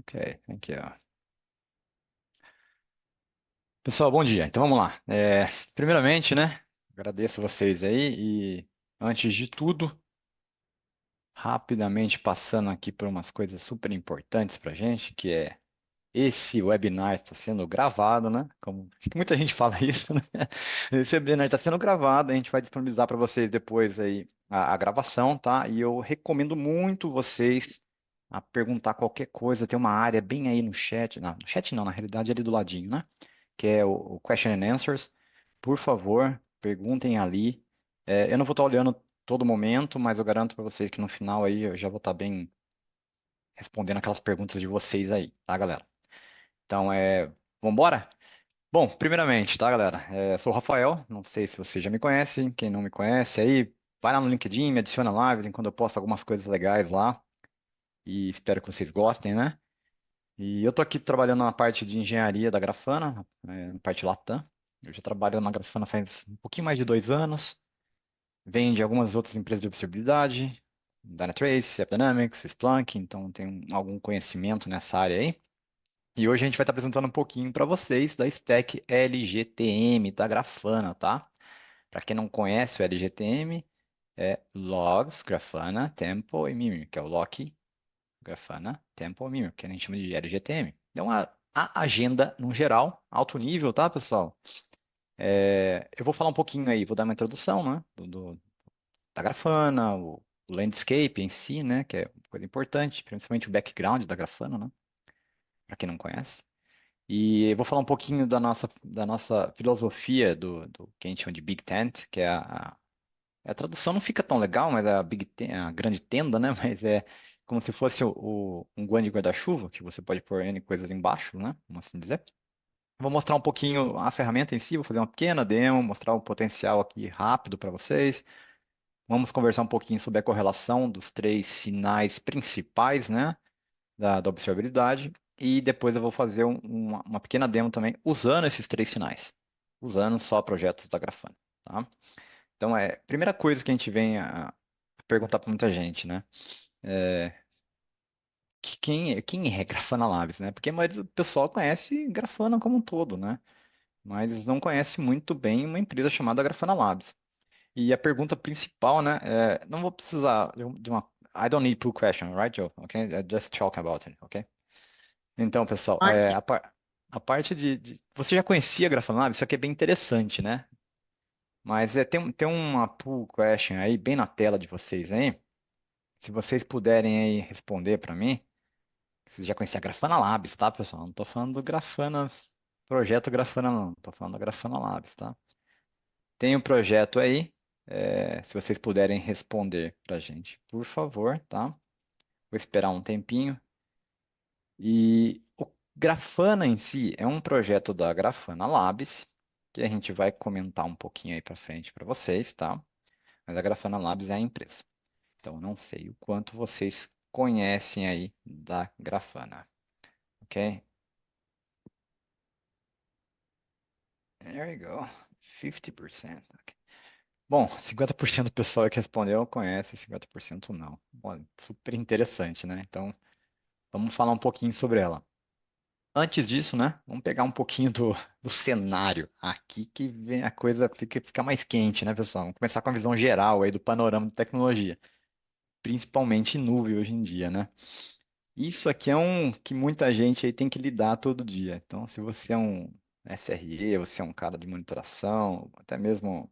Ok, thank you. Pessoal, bom dia. Então vamos lá. Primeiramente, né, agradeço vocês aí e antes de tudo, rapidamente passando aqui por umas coisas super importantes para gente, que é esse webinar está sendo gravado, né? Como acho que muita gente fala isso, né? Esse webinar está sendo gravado, a gente vai disponibilizar para vocês depois aí a gravação, tá? E eu recomendo muito vocês a perguntar qualquer coisa. Tem uma área bem aí no chat, não, no chat não, na realidade é ali do ladinho, né? Que é o Question and Answers. Por favor, perguntem ali. Eu não vou estar olhando todo momento, mas eu garanto para vocês que no final aí eu já vou estar bem respondendo aquelas perguntas de vocês aí, tá, galera? Então, vambora? Bom, primeiramente, tá, galera? Sou o Rafael, não sei se vocês já me conhecem. Quem não me conhece aí, vai lá no LinkedIn, me adiciona lá, de vez em quando eu posto algumas coisas legais lá e espero que vocês gostem, né? E eu tô aqui trabalhando na parte de engenharia da Grafana, na parte Latam. Eu já trabalho na Grafana faz um pouquinho mais de 2 anos. Venho de algumas outras empresas de observabilidade, Dynatrace, AppDynamics, Splunk, então tenho algum conhecimento nessa área aí. E hoje a gente vai estar apresentando um pouquinho para vocês da stack LGTM da Grafana, tá? Para quem não conhece o LGTM, é Logs, Grafana, Tempo e Mimir, que é o Loki, Grafana, Tempo e Mimir, que a gente chama de LGTM. Então, a agenda, no geral, alto nível, tá, pessoal? Eu vou falar um pouquinho aí, vou dar uma introdução, né, da Grafana, o landscape em si, né, que é uma coisa importante, principalmente o background da Grafana, né, para quem não conhece. E eu vou falar um pouquinho da nossa filosofia do que a gente chama de Big Tent, que é a tradução não fica tão legal, mas é a Big Tent, a grande tenda, né? Mas é como se fosse um grande guarda-chuva, que você pode pôr N coisas embaixo, né? Vamos assim dizer. Vou mostrar um pouquinho a ferramenta em si, vou fazer uma pequena demo, mostrar o potencial aqui rápido para vocês. Vamos conversar um pouquinho sobre a correlação dos três sinais principais, né? Da observabilidade. E depois eu vou fazer uma pequena demo também usando esses três sinais, usando só projetos da Grafana, tá? Então, primeira coisa que a gente vem a perguntar para muita gente, né? Quem é Grafana Labs, né? Porque a maioria do pessoal conhece Grafana como um todo, né? Mas não conhece muito bem uma empresa chamada Grafana Labs. E a pergunta principal, né? Não vou precisar de uma. I don't need two questions, right, Joe? Okay? Just talk about it, okay? Então, pessoal, Ok. a parte Você já conhecia a Grafana Labs? Isso aqui é bem interessante, né? Mas tem uma pull question aí bem na tela de vocês aí. Se vocês puderem aí responder para mim, vocês já conheciam a Grafana Labs, tá, pessoal? Não tô falando do Grafana, projeto Grafana, não. Tô falando da Grafana Labs, tá? Tem um projeto aí, se vocês puderem responder pra gente, por favor, tá? Vou esperar um tempinho. E o Grafana em si é um projeto da Grafana Labs, que a gente vai comentar um pouquinho aí pra frente para vocês, tá? Mas a Grafana Labs é a empresa. Então, não sei o quanto vocês conhecem aí da Grafana, ok? There you go. 50%. Ok. Bom, 50% do pessoal que respondeu conhece, 50% não. Bom, super interessante, né? Então, vamos falar um pouquinho sobre ela. Antes disso, né? Vamos pegar um pouquinho do cenário aqui que a coisa fica mais quente, né, pessoal? Vamos começar com a visão geral aí do panorama de tecnologia, principalmente em nuvem hoje em dia, né? Isso aqui é um que muita gente aí tem que lidar todo dia. Então, se você é um SRE, você é um cara de monitoração, até mesmo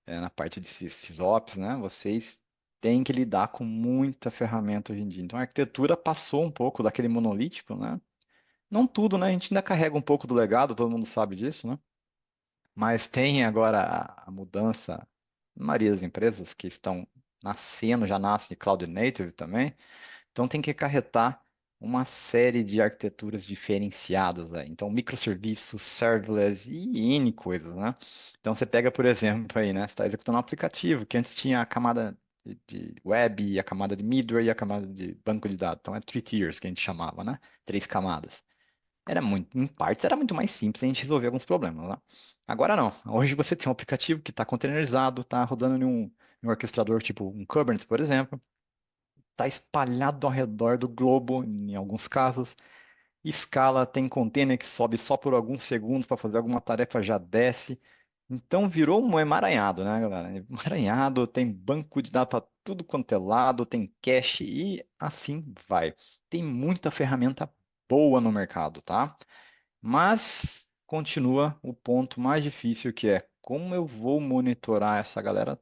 na parte de SysOps, né? Vocês têm que lidar com muita ferramenta hoje em dia. Então, a arquitetura passou um pouco daquele monolítico, né? Não tudo, né? A gente ainda carrega um pouco do legado, todo mundo sabe disso, né? Mas tem agora a mudança, na maioria das empresas que estão nascendo, já nasce de Cloud Native também. Então tem que acarretar uma série de arquiteturas diferenciadas aí. Então, microserviços, serverless e N coisas, né? Então você pega, por exemplo, aí, né? Você está executando um aplicativo que antes tinha a camada de web, a camada de middleware e a camada de banco de dados. Então é three tiers que a gente chamava, né? Três camadas. Era muito, em partes, era muito mais simples a gente resolver alguns problemas, né? Agora não. Hoje você tem um aplicativo que está containerizado, está rodando em um orquestrador tipo um Kubernetes, por exemplo. está espalhado ao redor do globo, em alguns casos. Escala, tem container que sobe só por alguns segundos para fazer alguma tarefa, já desce. Então virou um emaranhado, né, galera? Emaranhado, tem banco de dados para tudo quanto é lado, tem cache e assim vai. Tem muita ferramenta boa no mercado, tá? Mas continua o ponto mais difícil que é como eu vou monitorar essa galera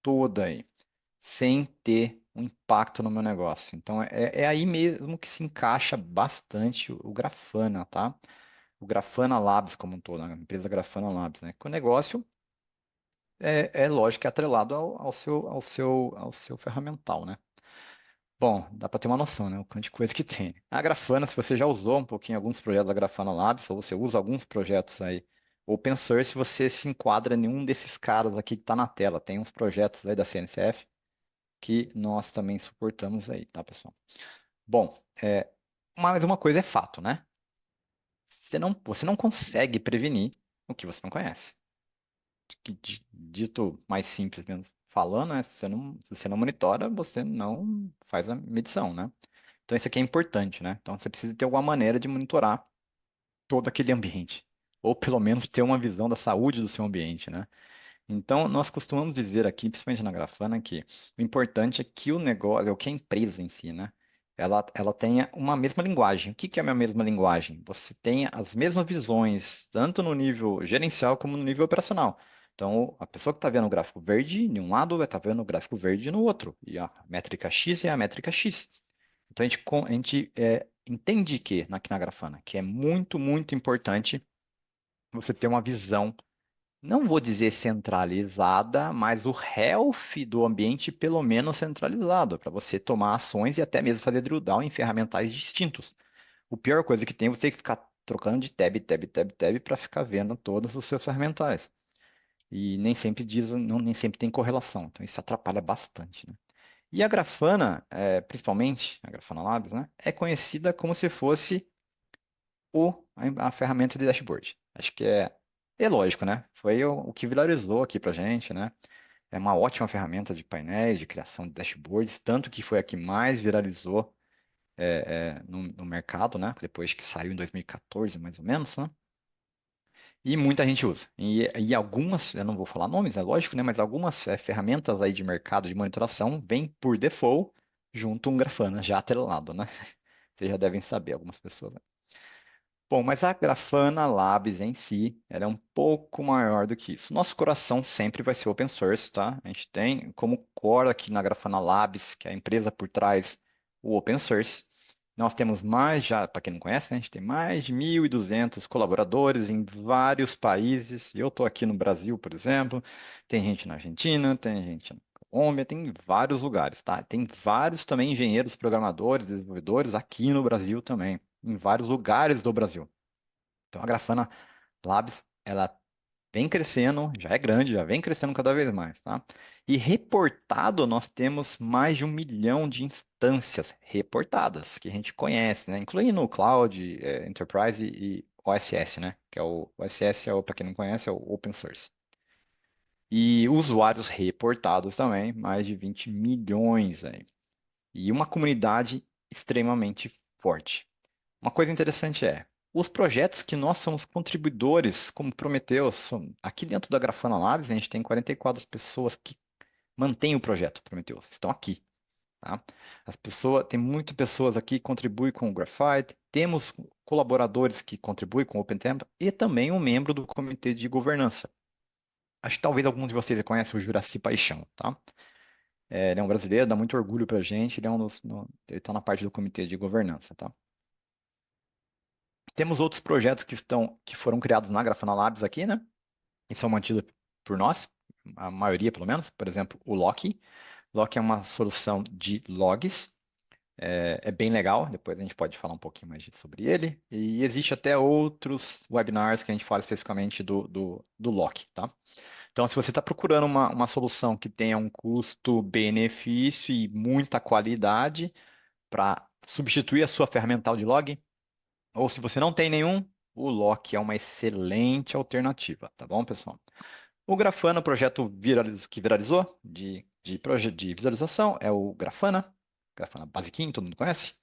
toda aí, sem ter um impacto no meu negócio. Então é aí mesmo que se encaixa bastante o Grafana, tá? O Grafana Labs como um todo, né? A empresa Grafana Labs, né? Que o negócio é lógico que é atrelado ao seu ferramental, né? Bom, dá para ter uma noção, né? O quanto de coisa que tem. A Grafana, se você já usou um pouquinho alguns projetos da Grafana Labs, ou você usa alguns projetos aí open source, você se enquadra em um desses caras aqui que está na tela. Tem uns projetos aí da CNCF que nós também suportamos aí, tá, pessoal? Bom, mas uma coisa é fato, né? Você não consegue prevenir o que você não conhece. Dito mais simples mesmo falando, né? Se você não monitora, você não faz a medição, né? Então isso aqui é importante, né? Então você precisa ter alguma maneira de monitorar todo aquele ambiente, ou pelo menos ter uma visão da saúde do seu ambiente, né? Então nós costumamos dizer aqui, principalmente na Grafana, que o importante é que o negócio, é o que a empresa em si, né? Ela tenha uma mesma linguagem. O que que é a minha mesma linguagem? Você tenha as mesmas visões, tanto no nível gerencial como no nível operacional. Então, a pessoa que está vendo o gráfico verde em um lado vai estar vendo o gráfico verde no outro. E a métrica X é a métrica X. Então a gente entende que, aqui na Grafana, que é muito, muito importante você ter uma visão, não vou dizer centralizada, mas o health do ambiente pelo menos centralizado, para você tomar ações e até mesmo fazer drill down em ferramentais distintos. O pior coisa que tem é você ter que ficar trocando de tab, tab, tab, tab para ficar vendo todos os seus ferramentais. E nem sempre diz, não, nem sempre tem correlação. Então isso atrapalha bastante, né? E a Grafana, principalmente, a Grafana Labs, né, é conhecida como se fosse a ferramenta de dashboard. Acho que é lógico, né? Foi o que viralizou aqui pra gente, né? É uma ótima ferramenta de painéis, de criação de dashboards, tanto que foi a que mais viralizou no mercado, né? Depois que saiu em 2014, mais ou menos, né? E muita gente usa. E algumas, eu não vou falar nomes, é lógico, né? Mas algumas ferramentas aí de mercado de monitoração vêm por default junto um Grafana já atrelado, né? Vocês já devem saber, algumas pessoas. Bom, mas a Grafana Labs em si, ela é um pouco maior do que isso. Nosso coração sempre vai ser open source, tá? A gente tem como core aqui na Grafana Labs, que é a empresa por trás, o open source. Nós temos mais, já, para quem não conhece, né, a gente tem mais de 1.200 colaboradores em vários países. Eu estou aqui no Brasil, por exemplo, tem gente na Argentina, tem gente na Colômbia, tem em vários lugares, tá? Tem vários também engenheiros, programadores, desenvolvedores aqui no Brasil também, em vários lugares do Brasil. Então a Grafana Labs, ela vem crescendo, já é grande, já vem crescendo cada vez mais, tá? E reportado, nós temos mais de 1 milhão de instâncias reportadas, que a gente conhece, né? Incluindo o Cloud, Enterprise e OSS, né? Que é o OSS, para quem não conhece, é o Open Source. E usuários reportados também, mais de 20 milhões aí. E uma comunidade extremamente forte. Uma coisa interessante é, os projetos que nós somos contribuidores, como Prometheus, aqui dentro da Grafana Labs, a gente tem 44 pessoas que mantêm o projeto Prometheus, estão aqui, tá? Tem muitas pessoas aqui que contribuem com o Graphite, temos colaboradores que contribuem com o OpenTempo e também um membro do comitê de governança. Acho que talvez alguns de vocês conhecem o Juraci Paixão, tá? Ele é um brasileiro, dá muito orgulho pra gente, ele é ele está na parte do comitê de governança, tá? Temos outros projetos que foram criados na Grafana Labs aqui, né? E são mantidos por nós, a maioria pelo menos. Por exemplo, o Loki. Loki é uma solução de logs, é bem legal. Depois a gente pode falar um pouquinho mais sobre ele. E existe até outros webinars que a gente fala especificamente do Loki, tá? Então, se você está procurando uma solução que tenha um custo-benefício e muita qualidade para substituir a sua ferramental de log, ou se você não tem nenhum, o Loki é uma excelente alternativa, tá bom, pessoal? O Grafana, o projeto que viralizou de visualização, é o Grafana. Grafana basiquinho, todo mundo conhece.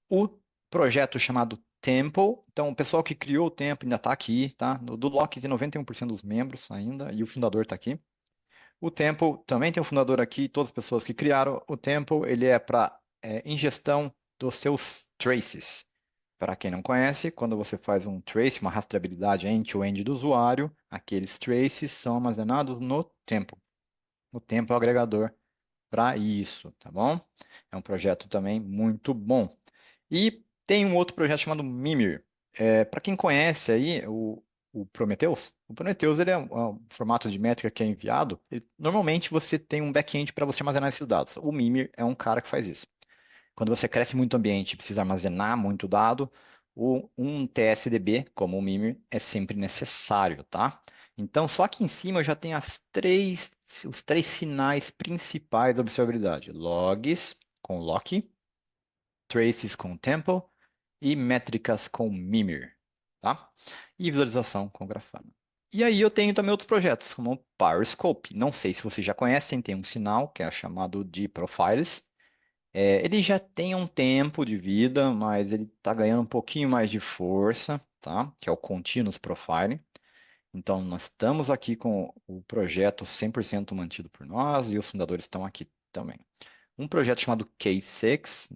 O projeto chamado Temple. Então, o pessoal que criou o Temple ainda está aqui, tá? Do Loki tem 91% dos membros ainda, e o fundador está aqui. O Temple também tem um fundador aqui, todas as pessoas que criaram. O Temple, ele é para ingestão dos seus traces. Para quem não conhece, quando você faz um trace, uma rastreabilidade end-to-end do usuário, aqueles traces são armazenados no Temple. O Temple é o agregador para isso, tá bom? É um projeto também muito bom. E tem um outro projeto chamado Mimir. Para quem conhece aí o Prometheus, o Prometheus ele é um formato de métrica que é enviado. Normalmente você tem um back-end para você armazenar esses dados. O Mimir é um cara que faz isso. Quando você cresce muito o ambiente e precisa armazenar muito dado, um TSDB, como o Mimir, é sempre necessário, tá? Então, só aqui em cima eu já tenho os três sinais principais da observabilidade: logs com Loki, traces com Tempo e métricas com Mimir, tá? E visualização com Grafana. E aí eu tenho também outros projetos, como o Periscope. Não sei se vocês já conhecem, tem um sinal que é chamado de Profiles. Ele já tem um tempo de vida, mas ele está ganhando um pouquinho mais de força, tá? Que é o Continuous Profiling. Então, nós estamos aqui com o projeto 100% mantido por nós e os fundadores estão aqui também. Um projeto chamado K6.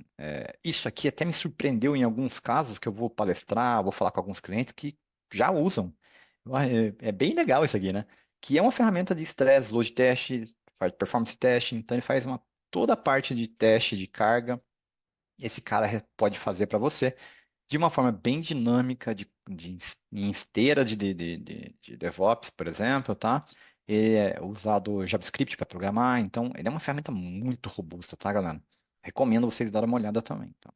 Isso aqui até me surpreendeu em alguns casos que eu vou palestrar, vou falar com alguns clientes que já usam. É bem legal isso aqui, né? Que é uma ferramenta de stress, load test, faz performance test, então ele faz toda a parte de teste de carga. Esse cara pode fazer para você de uma forma bem dinâmica, em esteira de DevOps, por exemplo, tá? Ele é usado JavaScript para programar, então ele é uma ferramenta muito robusta, tá, galera? Recomendo vocês darem uma olhada também. Tá?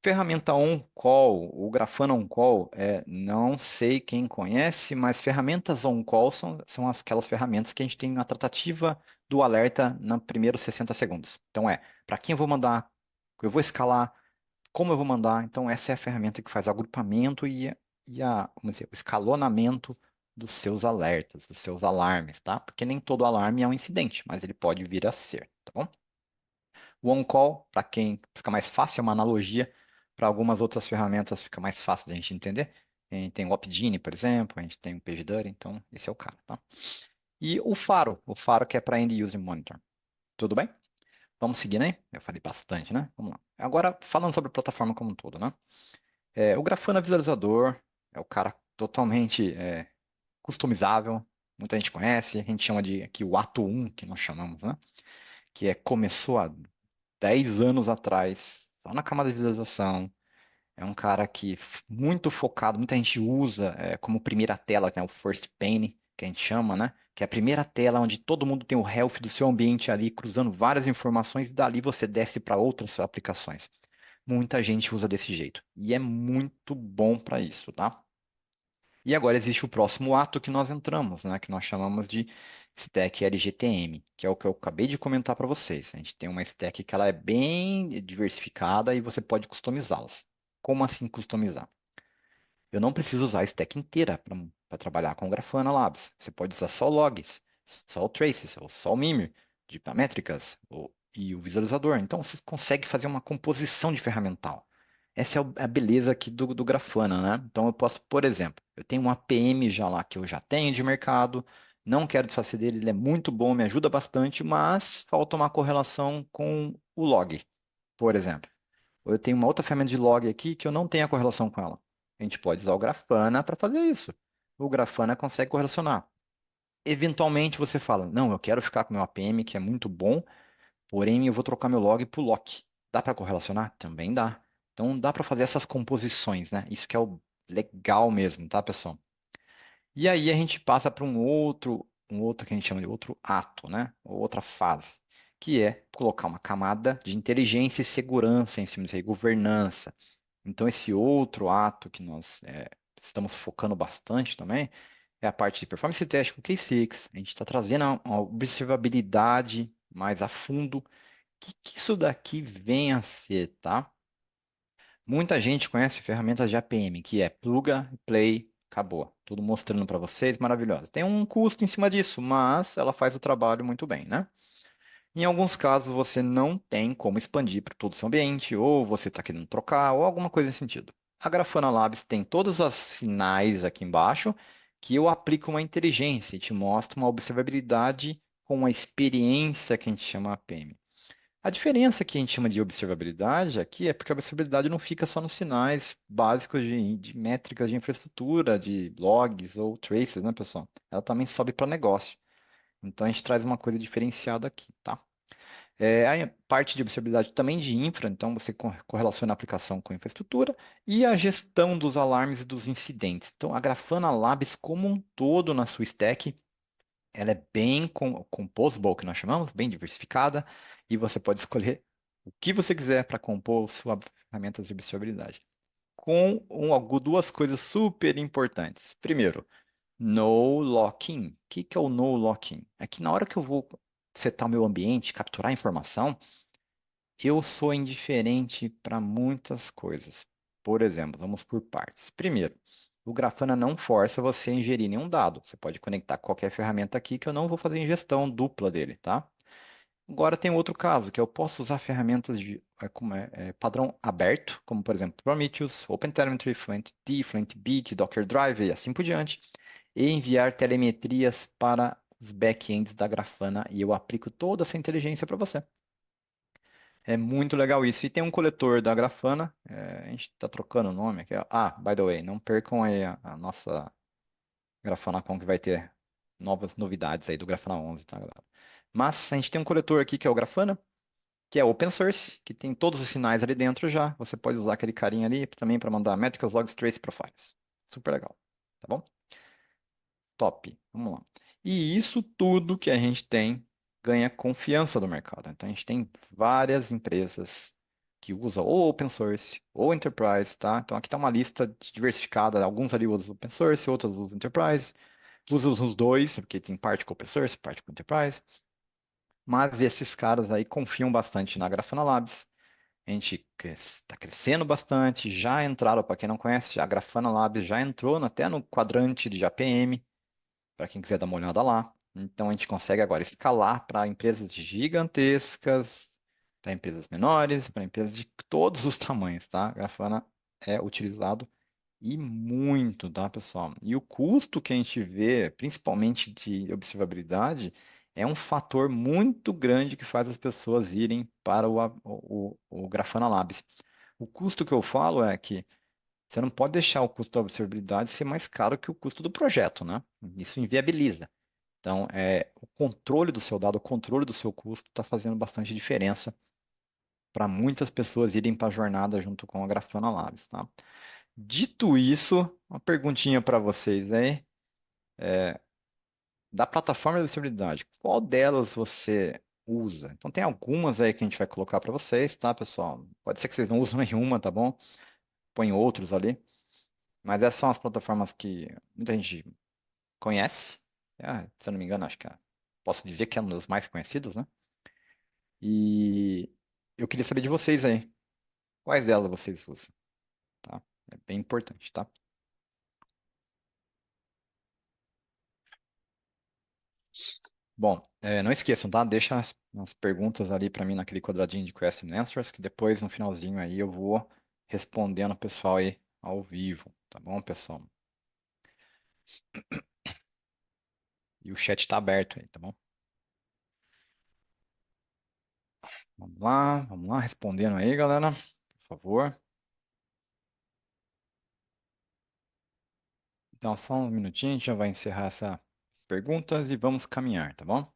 Ferramenta on-call, o Grafana on-call, não sei quem conhece, mas ferramentas on-call são aquelas ferramentas que a gente tem na tratativa do alerta nos primeiros 60 segundos. Então para quem eu vou mandar, eu vou escalar, como eu vou mandar. Então, essa é a ferramenta que faz o agrupamento vamos dizer, o escalonamento dos seus alertas, dos seus alarmes, tá? Porque nem todo alarme é um incidente, mas ele pode vir a ser, tá bom? O on-call, para quem fica mais fácil, é uma analogia para algumas outras ferramentas, fica mais fácil da gente entender. A gente tem o Opdine, por exemplo, a gente tem o PagerDuty, então esse é o cara, tá? E o Faro que é para End User Monitor. Tudo bem? Vamos seguir, né? Eu falei bastante, né? Vamos lá. Agora, falando sobre a plataforma como um todo, né? O Grafana Visualizador é o cara totalmente customizável. Muita gente conhece, a gente chama de aqui o Ato 1, que nós chamamos, né? Que começou há 10 anos atrás, só na camada de visualização. É um cara que muito focado, muita gente usa como primeira tela, né? O First Pane, que a gente chama, né? Que é a primeira tela onde todo mundo tem o health do seu ambiente ali, cruzando várias informações, e dali você desce para outras aplicações. Muita gente usa desse jeito. E é muito bom para isso, tá? E agora existe o próximo ato que nós entramos, né? Que nós chamamos de stack LGTM, que é o que eu acabei de comentar para vocês. A gente tem uma stack que ela é bem diversificada e você pode customizá-las. Como assim customizar? Eu não preciso usar a stack inteira para trabalhar com Grafana Labs. Você pode usar só logs, só o traces, ou só o Mimir, de métricas, e o visualizador. Então você consegue fazer uma composição de ferramental. Essa é a beleza aqui do Grafana, né? Então eu posso, por exemplo, eu tenho um APM já lá que eu já tenho de mercado, não quero desfazer dele, ele é muito bom, me ajuda bastante, mas falta uma correlação com o log, por exemplo. Ou eu tenho uma outra ferramenta de log aqui que eu não tenho a correlação com ela. A gente pode usar o Grafana para fazer isso. O Grafana consegue correlacionar. Eventualmente você fala, não, eu quero ficar com meu APM, que é muito bom, porém eu vou trocar meu log para o lock. Dá para correlacionar? Também dá. Então dá para fazer essas composições, né? Isso que é o legal mesmo, tá, pessoal? E aí a gente passa para um outro que a gente chama de outro ato, né? Ou outra fase, que é colocar uma camada de inteligência e segurança em cima disso aí, governança. Então, esse outro ato que nós estamos focando bastante também é a parte de performance test com K6. A gente está trazendo uma observabilidade mais a fundo. O que isso daqui vem a ser, tá? Muita gente conhece ferramentas de APM, que é pluga, play, acabou. Tudo mostrando para vocês, maravilhosa. Tem um custo em cima disso, mas ela faz o trabalho muito bem, né? Em alguns casos, você não tem como expandir para todo o seu ambiente, ou você está querendo trocar, ou alguma coisa nesse sentido. A Grafana Labs tem todos os sinais aqui embaixo que eu aplico uma inteligência e te mostro uma observabilidade com uma experiência que a gente chama APM. A diferença que a gente chama de observabilidade aqui é porque a observabilidade não fica só nos sinais básicos de métricas de infraestrutura, de logs ou traces, né, pessoal? Ela também sobe para negócio. Então a gente traz uma coisa diferenciada aqui, tá? A parte de observabilidade também de infra, então você correlaciona a aplicação com a infraestrutura e a gestão dos alarmes e dos incidentes. Então a Grafana Labs como um todo na sua stack, ela é bem composable, que nós chamamos, bem diversificada, e você pode escolher o que você quiser para compor suas ferramentas de observabilidade. Com duas coisas super importantes. Primeiro, no locking. O que que é o no locking? É que na hora que eu vou setar o meu ambiente, capturar informação, eu sou indiferente para muitas coisas. Por exemplo, vamos por partes. Primeiro, o Grafana não força você a ingerir nenhum dado. Você pode conectar qualquer ferramenta aqui que eu não vou fazer ingestão dupla dele, tá? Agora tem outro caso, que eu posso usar ferramentas de padrão aberto, como por exemplo Prometheus, OpenTelemetry, FluentD, FluentBeat, Docker Drive e assim por diante, e enviar telemetrias para os backends da Grafana e eu aplico toda essa inteligência para você. É muito legal isso. E tem um coletor da Grafana, a gente está trocando o nome aqui. Ah, by the way, não percam aí a nossa GrafanaCon que vai ter novas novidades aí do Grafana 11, tá, galera? Mas a gente tem um coletor aqui que é o Grafana, que é open source, que tem todos os sinais ali dentro já. Você pode usar aquele carinha ali também para mandar métricas, logs, trace profiles. Super legal, tá bom? Top. Vamos lá. E isso tudo que a gente tem ganha confiança do mercado. Então a gente tem várias empresas que usam ou open source ou enterprise, tá? Então aqui está uma lista diversificada. Alguns ali usam open source, outros usam enterprise. Usam os dois, porque tem parte com open source, parte com enterprise. Mas esses caras aí confiam bastante na Grafana Labs. A gente está crescendo bastante, já entraram, para quem não conhece, a Grafana Labs já entrou até no quadrante de APM, para quem quiser dar uma olhada lá. Então a gente consegue agora escalar para empresas gigantescas, para empresas menores, para empresas de todos os tamanhos, tá? A Grafana é utilizado e muito, tá, pessoal? E o custo que a gente vê, principalmente de observabilidade, é um fator muito grande que faz as pessoas irem para o Grafana Labs. O custo que eu falo é que você não pode deixar o custo da observabilidade ser mais caro que o custo do projeto, né? Isso inviabiliza. Então, o controle do seu dado, o controle do seu custo está fazendo bastante diferença para muitas pessoas irem para a jornada junto com a Grafana Labs, tá? Dito isso, uma perguntinha para vocês aí. Da plataforma de acessibilidade, qual delas você usa? Então, tem algumas aí que a gente vai colocar para vocês, tá, pessoal? Pode ser que vocês não usem nenhuma, tá bom? Põe outros ali. Mas essas são as plataformas que muita gente conhece. Se eu não me engano, acho que posso dizer que é uma das mais conhecidas, né? E eu queria saber de vocês aí. Quais delas vocês usam, tá? É bem importante, tá? Bom, não esqueçam, tá? Deixa as perguntas ali para mim naquele quadradinho de question and answers, que depois no finalzinho aí eu vou respondendo o pessoal aí ao vivo, tá bom, pessoal? E o chat está aberto aí, tá bom? Vamos lá, respondendo aí, galera, por favor. Então, só um minutinho, a gente já vai encerrar essas perguntas e vamos caminhar, tá bom?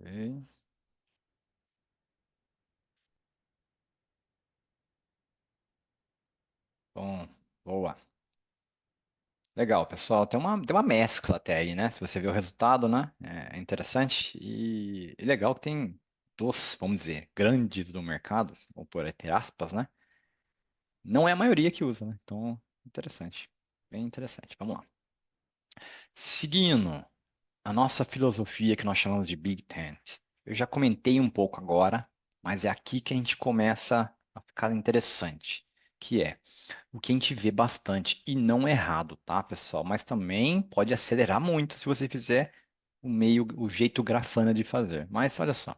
Ok. Bom, boa. Legal, pessoal. Tem uma mescla até aí, né? Se você ver o resultado, né? É interessante e legal que tem dos, vamos dizer, grandes do mercado, vou pôr entre aspas, né? Não é a maioria que usa, né? Então, interessante. Bem interessante. Vamos lá. Seguindo a nossa filosofia que nós chamamos de Big Tent. Eu já comentei um pouco agora, mas é aqui que a gente começa a ficar interessante. que é o que a gente vê bastante, e não é errado, tá, pessoal? Mas também pode acelerar muito se você fizer o jeito Grafana de fazer. Mas olha só, a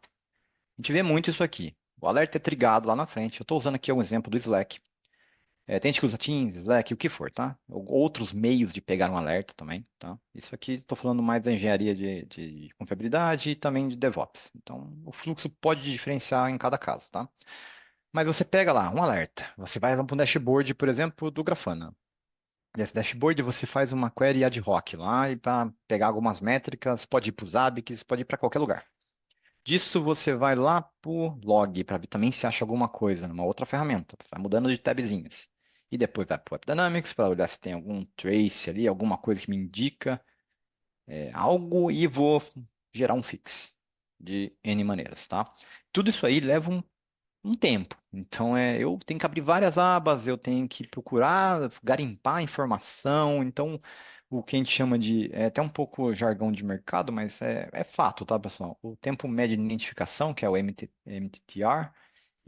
gente vê muito isso aqui. O alerta é trigado lá na frente. Eu estou usando aqui um exemplo do Slack. Tem gente que usa Teams, Slack, o que for, tá? Outros meios de pegar um alerta também, tá? Isso aqui estou falando mais da engenharia de confiabilidade e também de DevOps. Então, o fluxo pode diferenciar em cada caso, tá? Mas você pega lá um alerta. Você vai para um dashboard, por exemplo, do Grafana. Nesse dashboard você faz uma query ad hoc lá e para pegar algumas métricas, pode ir para os Zabbix, pode ir para qualquer lugar. Disso você vai lá para o log para ver também se acha alguma coisa numa outra ferramenta. Vai mudando de tabzinhas. E depois vai para o AppDynamics para olhar se tem algum trace ali, alguma coisa que me indica algo e vou gerar um fix de N maneiras, tá? Tudo isso aí leva um tempo. Então, eu tenho que abrir várias abas, eu tenho que procurar, garimpar informação. Então, o que a gente chama de, é até um pouco jargão de mercado, mas é fato, tá, pessoal? O tempo médio de identificação, que é o MTTR,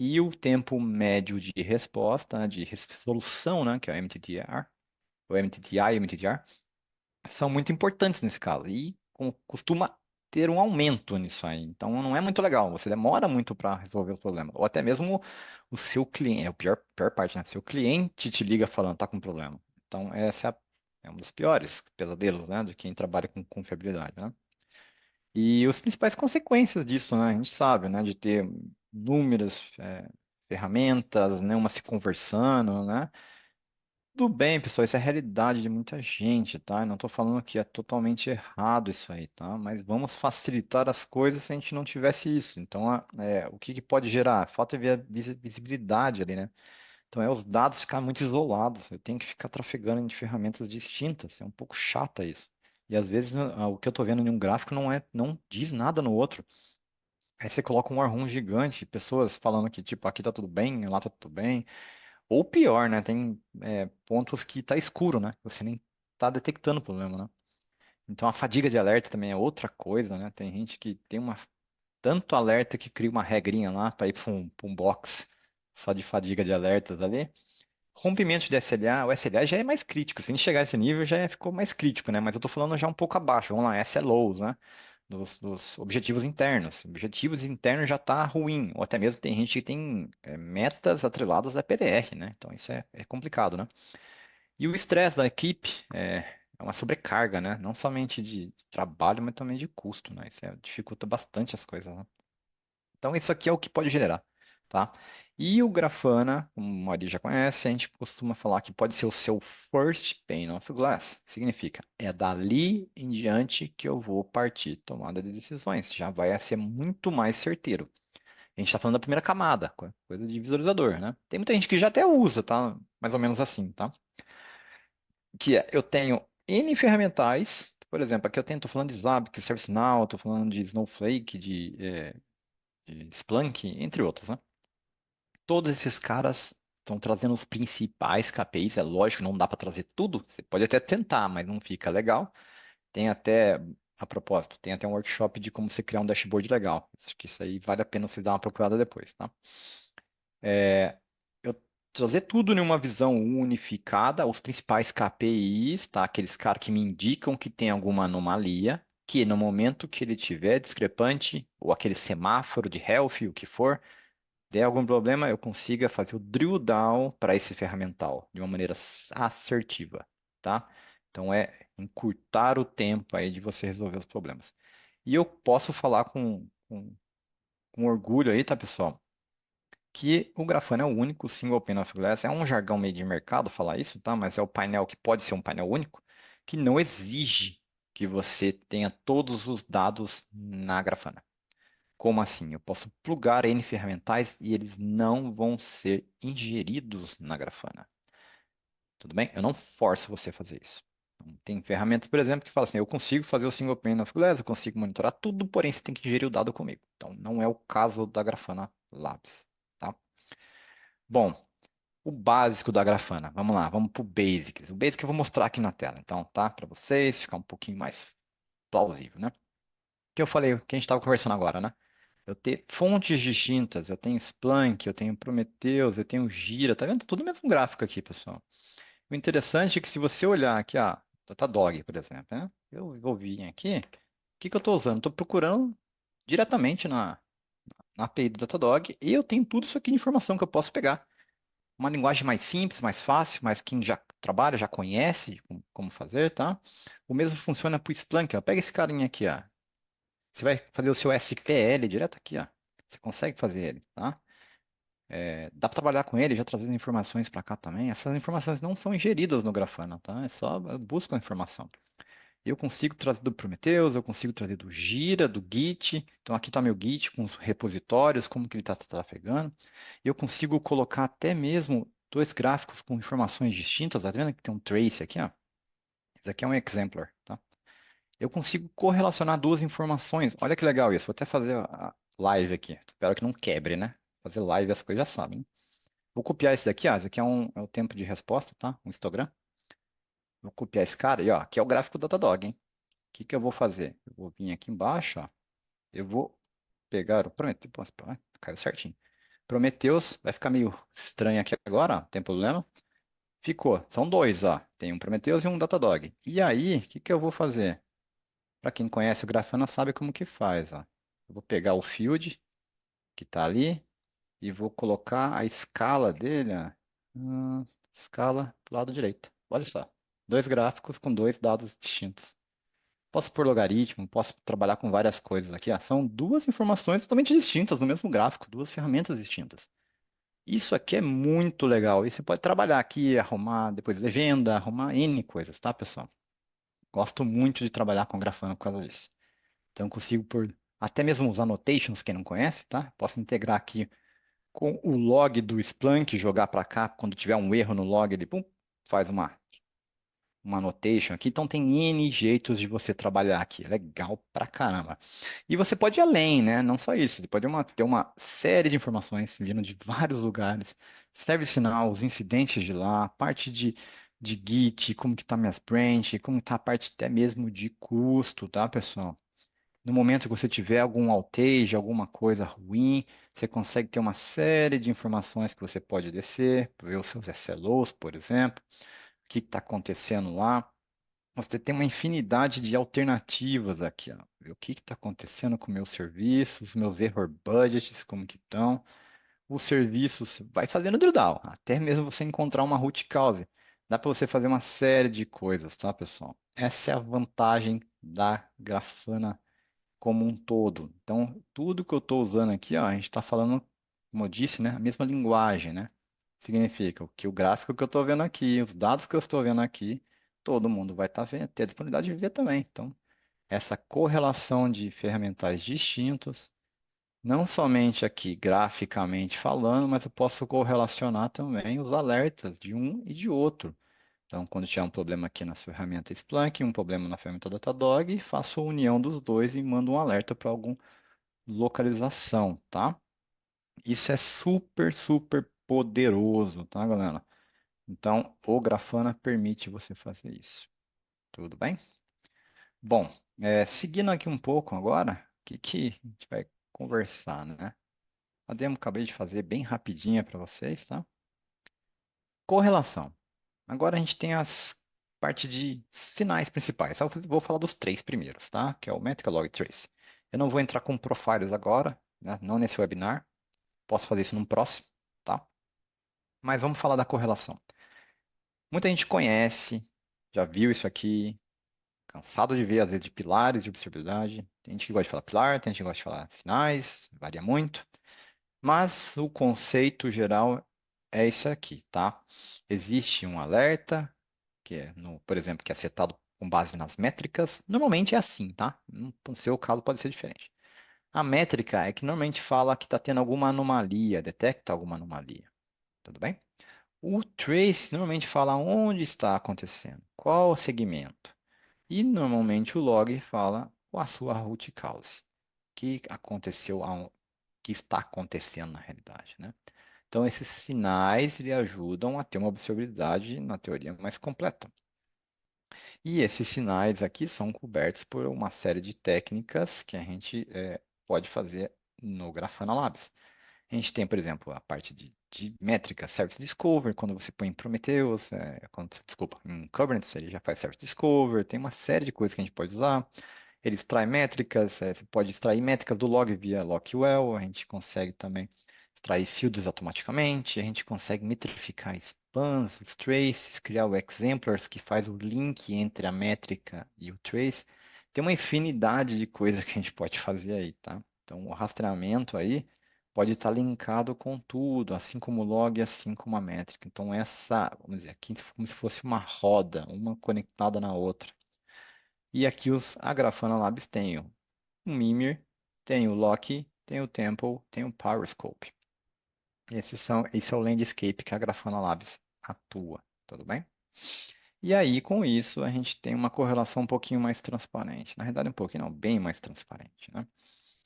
e o tempo médio de resposta, né, de resolução, né, que é o MTTR, o MTTI e o MTTR, são muito importantes nesse caso e costuma ter um aumento nisso aí. Então não é muito legal, você demora muito para resolver os problemas. Ou até mesmo o seu cliente, é a pior parte, né? Seu cliente te liga falando tá com problema. Então essa é um dos piores pesadelos, né, de quem trabalha com confiabilidade, né? E as principais consequências disso, né? A gente sabe, né, de ter inúmeras ferramentas, né, uma se conversando, né? Tudo bem, pessoal, isso é a realidade de muita gente, tá? Eu não estou falando que é totalmente errado isso aí, tá? Mas vamos facilitar as coisas se a gente não tivesse isso. Então, o que que pode gerar? Falta de visibilidade ali, né? Então, os dados ficar muito isolados. Eu tenho que ficar trafegando de ferramentas distintas. É um pouco chata isso. E às vezes o que eu estou vendo em um gráfico não diz nada no outro. Aí você coloca um war room gigante, pessoas falando que, tipo, aqui tá tudo bem, lá tá tudo bem. Ou pior, né? Tem pontos que tá escuro, né? Você nem tá detectando o problema, né? Então a fadiga de alerta também é outra coisa, né? Tem gente que tem tanto alerta que cria uma regrinha lá para ir pra um box só de fadiga de alertas ali. Rompimento de SLA, o SLA já é mais crítico. Se a gente chegar a esse nível, ficou mais crítico, né? Mas eu tô falando já um pouco abaixo. Vamos lá, SLOs, né? Dos objetivos internos. Objetivos internos já está ruim, ou até mesmo tem gente que tem metas atreladas a PDR, né? Então isso é complicado, né? E o estresse da equipe é uma sobrecarga, né? Não somente de trabalho, mas também de custo, né? Isso dificulta bastante as coisas, né? Então, isso aqui é o que pode generar, tá? E o Grafana, como a maioria já conhece, a gente costuma falar que pode ser o seu first pane of glass. Significa, é dali em diante que eu vou partir tomada de decisões. Já vai ser muito mais certeiro. A gente está falando da primeira camada, coisa de visualizador, né? Tem muita gente que já até usa, tá? Mais ou menos assim, tá? Que eu tenho N ferramentais, por exemplo, aqui eu estou falando de Zabbix, ServiceNow, estou falando de Snowflake, de Splunk, entre outros, né? Todos esses caras estão trazendo os principais KPIs. É lógico, não dá para trazer tudo. Você pode até tentar, mas não fica legal. Tem até, a propósito, tem até um workshop de como você criar um dashboard legal. Acho que isso aí vale a pena você dar uma procurada depois, tá? Eu trazer tudo em uma visão unificada, os principais KPIs, tá? Aqueles caras que me indicam que tem alguma anomalia, que no momento que ele tiver discrepante, ou aquele semáforo de health, o que for, der algum problema, eu consiga fazer o drill down para esse ferramental de uma maneira assertiva, tá? Então é encurtar o tempo aí de você resolver os problemas. E eu posso falar com orgulho aí, tá, pessoal? Que o Grafana é o único single pane of glass. É um jargão meio de mercado falar isso, tá? Mas é o painel que pode ser um painel único, que não exige que você tenha todos os dados na Grafana. Como assim? Eu posso plugar N ferramentais e eles não vão ser ingeridos na Grafana. Tudo bem? Eu não forço você a fazer isso. Então, tem ferramentas, por exemplo, que falam assim: eu consigo fazer o single pane of glass, eu consigo monitorar tudo, porém você tem que ingerir o dado comigo. Então, não é o caso da Grafana Labs, tá? Bom, o básico da Grafana. Vamos lá, vamos para o Basics. O Basic eu vou mostrar aqui na tela, então, tá? Para vocês ficar um pouquinho mais plausível, né? Que eu falei, que a gente estava conversando agora, né? eu ter fontes distintas. Eu tenho Splunk, eu tenho Prometheus, eu tenho Gira, tá vendo? Tudo no mesmo gráfico aqui, pessoal. O interessante é que se você olhar aqui, Datadog, por exemplo, né? Eu vou vir aqui, o que que eu estou usando? Estou procurando diretamente na API do Datadog e eu tenho tudo isso aqui de informação que eu posso pegar. Uma linguagem mais simples, mais fácil, mas quem já trabalha, já conhece como fazer, tá? O mesmo funciona para o Splunk, ó. Pega esse carinha aqui, ó. Você vai fazer o seu SQL direto aqui, ó. Você consegue fazer ele, tá? Dá para trabalhar com ele, já trazendo informações para cá também. Essas informações não são ingeridas no Grafana, tá? É só eu busco a informação. Eu consigo trazer do Prometheus, eu consigo trazer do Gira, do Git. Então aqui está meu Git com os repositórios, como que ele está trafegando. Eu consigo colocar até mesmo dois gráficos com informações distintas. Tá vendo que tem um trace aqui, ó? Esse aqui é um exemplar, tá? Eu consigo correlacionar duas informações. Olha que legal isso. Vou até fazer a live aqui. Espero que não quebre, né? Fazer live as coisas já sabem. Vou copiar esse daqui, ó. Esse aqui é o tempo de resposta, tá? Um histogram. Vou copiar esse cara e, ó, aqui é o gráfico do Datadog, hein? O que que eu vou fazer? Eu vou vir aqui embaixo, ó. Eu vou pegar o Prometheus. Caiu certinho. Prometheus, vai ficar meio estranho aqui agora, ó. Tem problema? Ficou. São dois, ó. Tem um Prometheus e um Datadog. E aí, o que que eu vou fazer? Para quem conhece o Grafana sabe como que faz, ó. Eu vou pegar o field que está ali e vou colocar a escala dele, ó. Escala do lado direito. Olha só. Dois gráficos com dois dados distintos. Posso pôr logaritmo, posso trabalhar com várias coisas aqui. São duas informações totalmente distintas no mesmo gráfico, duas ferramentas distintas. Isso aqui é muito legal. E você pode trabalhar aqui, arrumar depois legenda, arrumar N coisas, tá, pessoal? Gosto muito de trabalhar com Grafana por causa disso. Então, eu consigo por até mesmo os annotations, quem não conhece, tá? Posso integrar aqui com o log do Splunk, jogar para cá, quando tiver um erro no log, ele pum, faz uma annotation aqui. Então, tem N jeitos de você trabalhar aqui. É legal pra caramba. E você pode ir além, né? Não só isso. Você pode ter uma série de informações vindo de vários lugares. Serve sinal, os incidentes de lá, parte de Git, como que tá minhas branches, como tá a parte até mesmo de custo, tá, pessoal? No momento que você tiver algum outage, alguma coisa ruim, você consegue ter uma série de informações que você pode descer, ver os seus SLOs, por exemplo, o que está acontecendo lá. Você tem uma infinidade de alternativas aqui, ó. Ver o que está acontecendo com meus serviços, meus error budgets, como que estão. Os serviços, vai fazendo drill down, até mesmo você encontrar uma root cause. Dá para você fazer uma série de coisas, tá, pessoal? Essa é a vantagem da Grafana como um todo. Então, tudo que eu estou usando aqui, ó, a gente está falando, como eu disse, né, a mesma linguagem, né? Significa que o gráfico que eu estou vendo aqui, os dados que eu estou vendo aqui, todo mundo vai estar vendo, ter a disponibilidade de ver também. Então, essa correlação de ferramentais distintos, não somente aqui graficamente falando, mas eu posso correlacionar também os alertas de um e de outro. Então, quando tiver um problema aqui na ferramenta Splunk, um problema na ferramenta Datadog, faço a união dos dois e mando um alerta para alguma localização, tá? Isso é super, super poderoso, tá, galera? Então, o Grafana permite você fazer isso. Tudo bem? Bom, seguindo aqui um pouco agora, o que que a gente vai conversar, né? A demo que acabei de fazer bem rapidinha para vocês, tá? Correlação. Agora a gente tem as parte de sinais principais. Vou falar dos três primeiros, tá? Que é o Metric Log Trace. Eu não vou entrar com profiles agora, né? Não nesse webinar. Posso fazer isso num próximo, tá? Mas vamos falar da correlação. Muita gente conhece, já viu isso aqui, cansado de ver às vezes de pilares de observabilidade. Tem gente que gosta de falar pilar, tem gente que gosta de falar sinais, varia muito. Mas o conceito geral é isso aqui, tá? Existe um alerta que é, por exemplo, que é setado com base nas métricas, normalmente é assim, tá? No seu caso pode ser diferente. A métrica é que normalmente fala que está tendo alguma anomalia, detecta alguma anomalia, tudo bem? O trace normalmente fala onde está acontecendo, qual o segmento. E normalmente o log fala a sua root cause, o que aconteceu, que está acontecendo na realidade, né? Então esses sinais lhe ajudam a ter uma observabilidade na teoria mais completa. E esses sinais aqui são cobertos por uma série de técnicas que a gente pode fazer no Grafana Labs. A gente tem, por exemplo, a parte de métrica, Service Discover, quando você põe em Prometheus, desculpa, em Kubernetes, ele já faz Service Discover, tem uma série de coisas que a gente pode usar. Ele extrai métricas, você pode extrair métricas do log via Lockwell, a gente consegue também extrair fields automaticamente, a gente consegue metrificar spans, os traces, criar o exemplars que faz o link entre a métrica e o trace. Tem uma infinidade de coisas que a gente pode fazer aí, tá? Então, o rastreamento aí pode estar linkado com tudo, assim como o log, assim como a métrica. Então, vamos dizer, aqui como se fosse uma roda, uma conectada na outra. E aqui a Grafana Labs tem o Mimir, tem o Loki, tem o Temple, tem o PowerScope. Esse é o landscape que a Grafana Labs atua, tudo bem? E aí, com isso, a gente tem uma correlação um pouquinho mais transparente. Na verdade, um pouquinho não, bem mais transparente, né?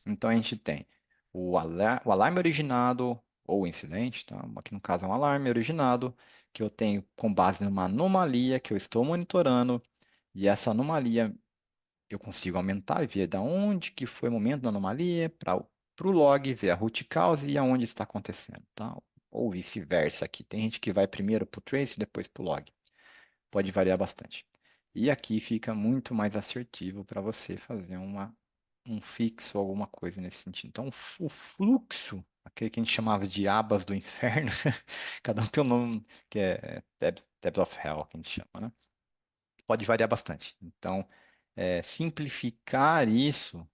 Então, a gente tem o alarme originado, ou incidente, tá? Aqui no caso é um alarme originado, que eu tenho com base numa anomalia que eu estou monitorando, e essa anomalia eu consigo aumentar e ver da onde que foi o momento da anomalia para o log, ver a root cause e aonde está acontecendo, tá? Ou vice-versa aqui. Tem gente que vai primeiro para o trace e depois para o log. Pode variar bastante. E aqui fica muito mais assertivo para você fazer um fixo ou alguma coisa nesse sentido. Então, o fluxo, aquele que a gente chamava de abas do inferno, cada um tem um nome que é tabs of hell, que a gente chama, né? Pode variar bastante. Então, simplificar isso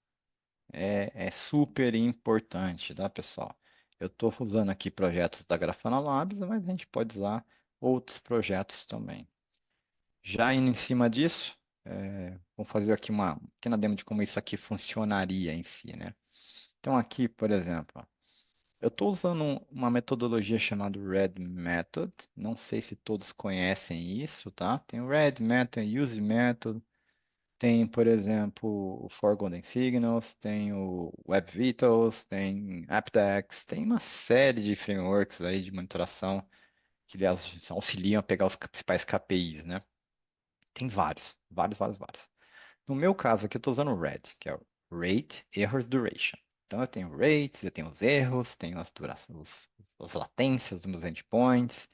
é super importante, tá, pessoal? Eu estou usando aqui projetos da Grafana Labs, mas a gente pode usar outros projetos também. Já indo em cima disso, vamos fazer aqui uma pequena demo de como isso aqui funcionaria em si, né? Então, aqui, por exemplo, ó, eu estou usando uma metodologia chamada Red Method. Não sei se todos conhecem isso, tá? Tem o Red Method, Use Method. Tem, por exemplo, o Foregone Signals, tem o Web Vitals, tem AppDex, tem uma série de frameworks aí de monitoração que aliás, auxiliam a pegar os principais KPIs, né? Tem vários, vários, vários, vários. No meu caso aqui, eu estou usando o RED, que é o Rate Errors Duration. Então, eu tenho rates, eu tenho os erros, tenho as latências dos meus endpoints,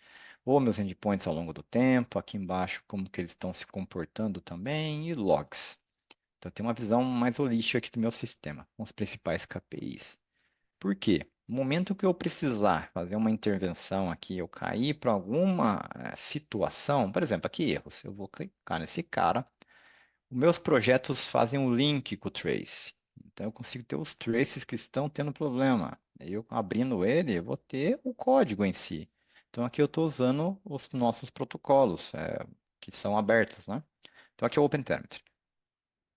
ou meus endpoints ao longo do tempo, aqui embaixo, como que eles estão se comportando também, e logs. Então, eu tenho uma visão mais holística aqui do meu sistema, com os principais KPIs. Por quê? No momento que eu precisar fazer uma intervenção aqui, eu cair para alguma situação, por exemplo, aqui erros, eu vou clicar nesse cara, os meus projetos fazem um link com o trace. Então, eu consigo ter os traces que estão tendo problema. Eu abrindo ele, eu vou ter o código em si. Então, aqui eu estou usando os nossos protocolos, que são abertos, né? Então, aqui é o OpenTelemetry.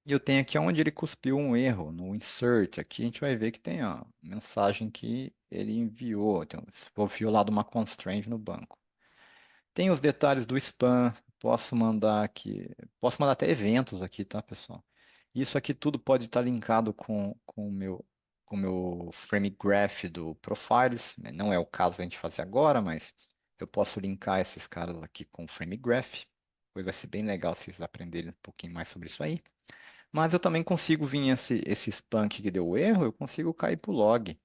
E eu tenho aqui onde ele cuspiu um erro, no insert. Aqui a gente vai ver que tem a mensagem que ele enviou. Então, enviou lá de uma constraint no banco. Tem os detalhes do spam. Posso mandar aqui. Posso mandar até eventos aqui, tá, pessoal? Isso aqui tudo pode estar linkado com o meu frame graph do Profiles, né? Não é o caso que a gente fazer agora, mas eu posso linkar esses caras aqui com o frame graph. Depois vai ser bem legal se vocês aprenderem um pouquinho mais sobre isso aí. Mas eu também consigo vir esse spam aqui que deu o erro, eu consigo cair para o log.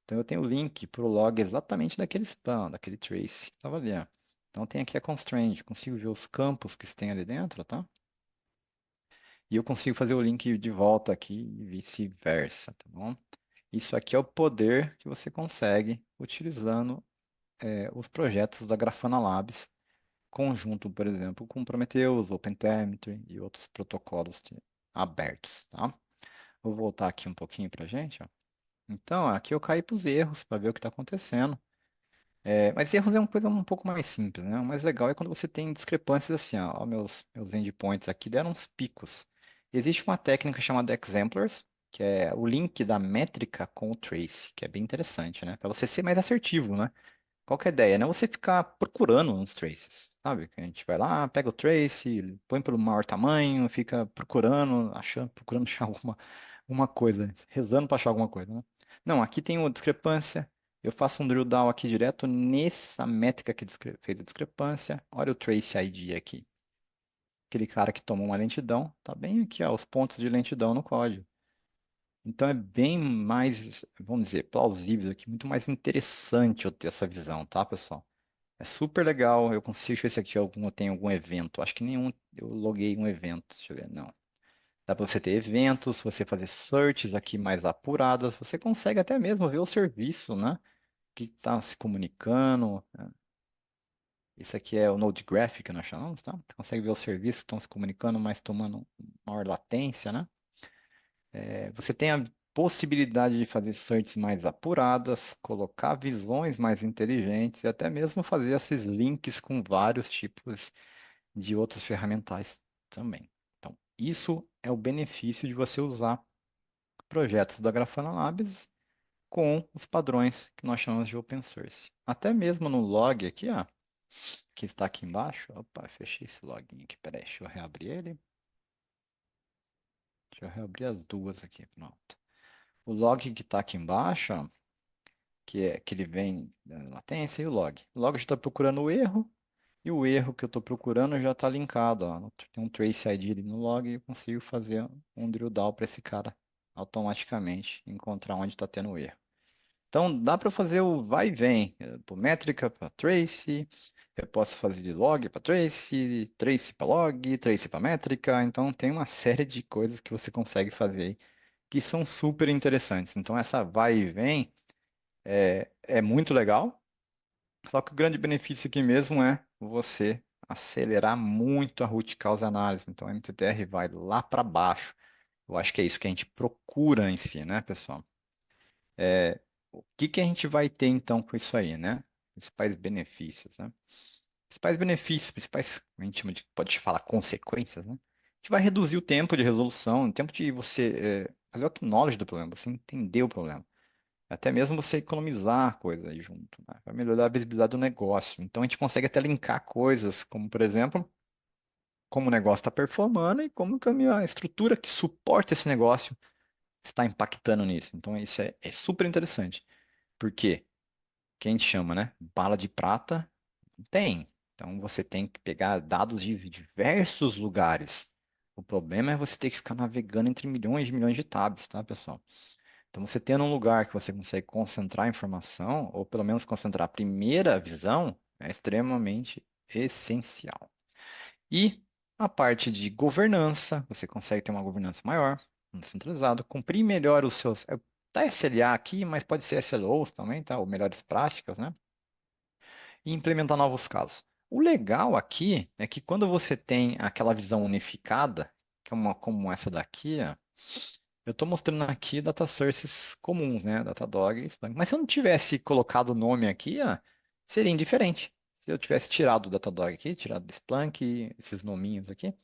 Então eu tenho o link para o log exatamente daquele spam, daquele trace que estava ali, ó. Então tem aqui a constraint, consigo ver os campos que tem ali dentro, tá? E eu consigo fazer o link de volta aqui e vice-versa, tá bom? Isso aqui é o poder que você consegue utilizando os projetos da Grafana Labs, conjunto, por exemplo, com Prometheus, OpenTelemetry e outros protocolos abertos, tá? Vou voltar aqui um pouquinho para a gente, ó. Então, aqui eu caí para os erros para ver o que está acontecendo. Mas erros é uma coisa um pouco mais simples, né? O mais legal é quando você tem discrepâncias assim, ó, meus endpoints aqui deram uns picos. Existe uma técnica chamada exemplars, que é o link da métrica com o trace, que é bem interessante, né? Para você ser mais assertivo, né? Qual que é a ideia? Não é você ficar procurando uns traces, sabe? Que a gente vai lá, pega o trace, põe pelo maior tamanho, fica procurando, achando, procurando achar alguma coisa, rezando para achar alguma coisa, né? Não, aqui tem uma discrepância. Eu faço um drill down aqui direto nessa métrica que fez a discrepância. Olha o trace ID aqui. Aquele cara que tomou uma lentidão, tá bem aqui, ó, os pontos de lentidão no código. Então é bem mais, vamos dizer, plausível aqui, muito mais interessante eu ter essa visão, tá, pessoal? É super legal. Eu consigo ver se aqui algum, tem algum evento. Acho que nenhum eu loguei um evento. Deixa eu ver. Não. Dá para você ter eventos, você fazer searches aqui mais apuradas. Você consegue até mesmo ver o serviço, né? Que está se comunicando. Isso aqui é o Node Graph que nós chamamos, tá? Você consegue ver os serviços que estão se comunicando, mas tomando maior latência, né? Você tem a possibilidade de fazer searches mais apuradas, colocar visões mais inteligentes e até mesmo fazer esses links com vários tipos de outros ferramentais também. Então, isso é o benefício de você usar projetos da Grafana Labs com os padrões que nós chamamos de open source. Até mesmo no log aqui, ó, que está aqui embaixo. Opa, fechei esse login aqui. Peraí, deixa eu reabrir ele. Deixa eu reabrir as duas aqui. Pronto. O log que está aqui embaixo, ó, que é que ele vem da latência e o log. O log está procurando o erro. E o erro que eu estou procurando já está linkado, ó. Tem um trace ID ali no log e eu consigo fazer um drill down para esse cara automaticamente encontrar onde está tendo o erro. Então dá para fazer o vai e vem, por métrica para trace, eu posso fazer de log para trace, trace para log, trace para métrica. Então tem uma série de coisas que você consegue fazer aí que são super interessantes. Então essa vai e vem é muito legal. Só que o grande benefício aqui mesmo é você acelerar muito a root cause análise. Então, a MTTR vai lá para baixo. Eu acho que é isso que a gente procura em si, né, pessoal? O que que a gente vai ter então com isso aí, né? Principais benefícios, né? Principais benefícios, principais, a gente chama de, pode falar consequências, né? A gente vai reduzir o tempo de resolução, o tempo de você fazer o acknowledge do problema, você entender o problema. Até mesmo você economizar coisa aí junto, né? Vai melhorar a visibilidade do negócio. Então a gente consegue até linkar coisas, como por exemplo, como o negócio está performando e como que a minha estrutura que suporta esse negócio está impactando nisso. Então isso é super interessante. Porque que a gente chama, né? Bala de prata tem. Então você tem que pegar dados de diversos lugares. O problema é você ter que ficar navegando entre milhões e milhões de tabs, tá, pessoal? Então, você tendo um lugar que você consegue concentrar a informação, ou pelo menos concentrar a primeira visão, é extremamente essencial. E a parte de governança, você consegue ter uma governança maior, centralizada, cumprir melhor os seus. Tá SLA aqui, mas pode ser SLOs também, tá? Ou melhores práticas, né? E implementar novos casos. O legal aqui é que quando você tem aquela visão unificada, que é uma como essa daqui, ó, eu estou mostrando aqui data sources comuns, né? Datadog e Splunk. Mas se eu não tivesse colocado o nome aqui, seria indiferente. Se eu tivesse tirado o Datadog aqui, tirado do Splunk, esses nominhos aqui,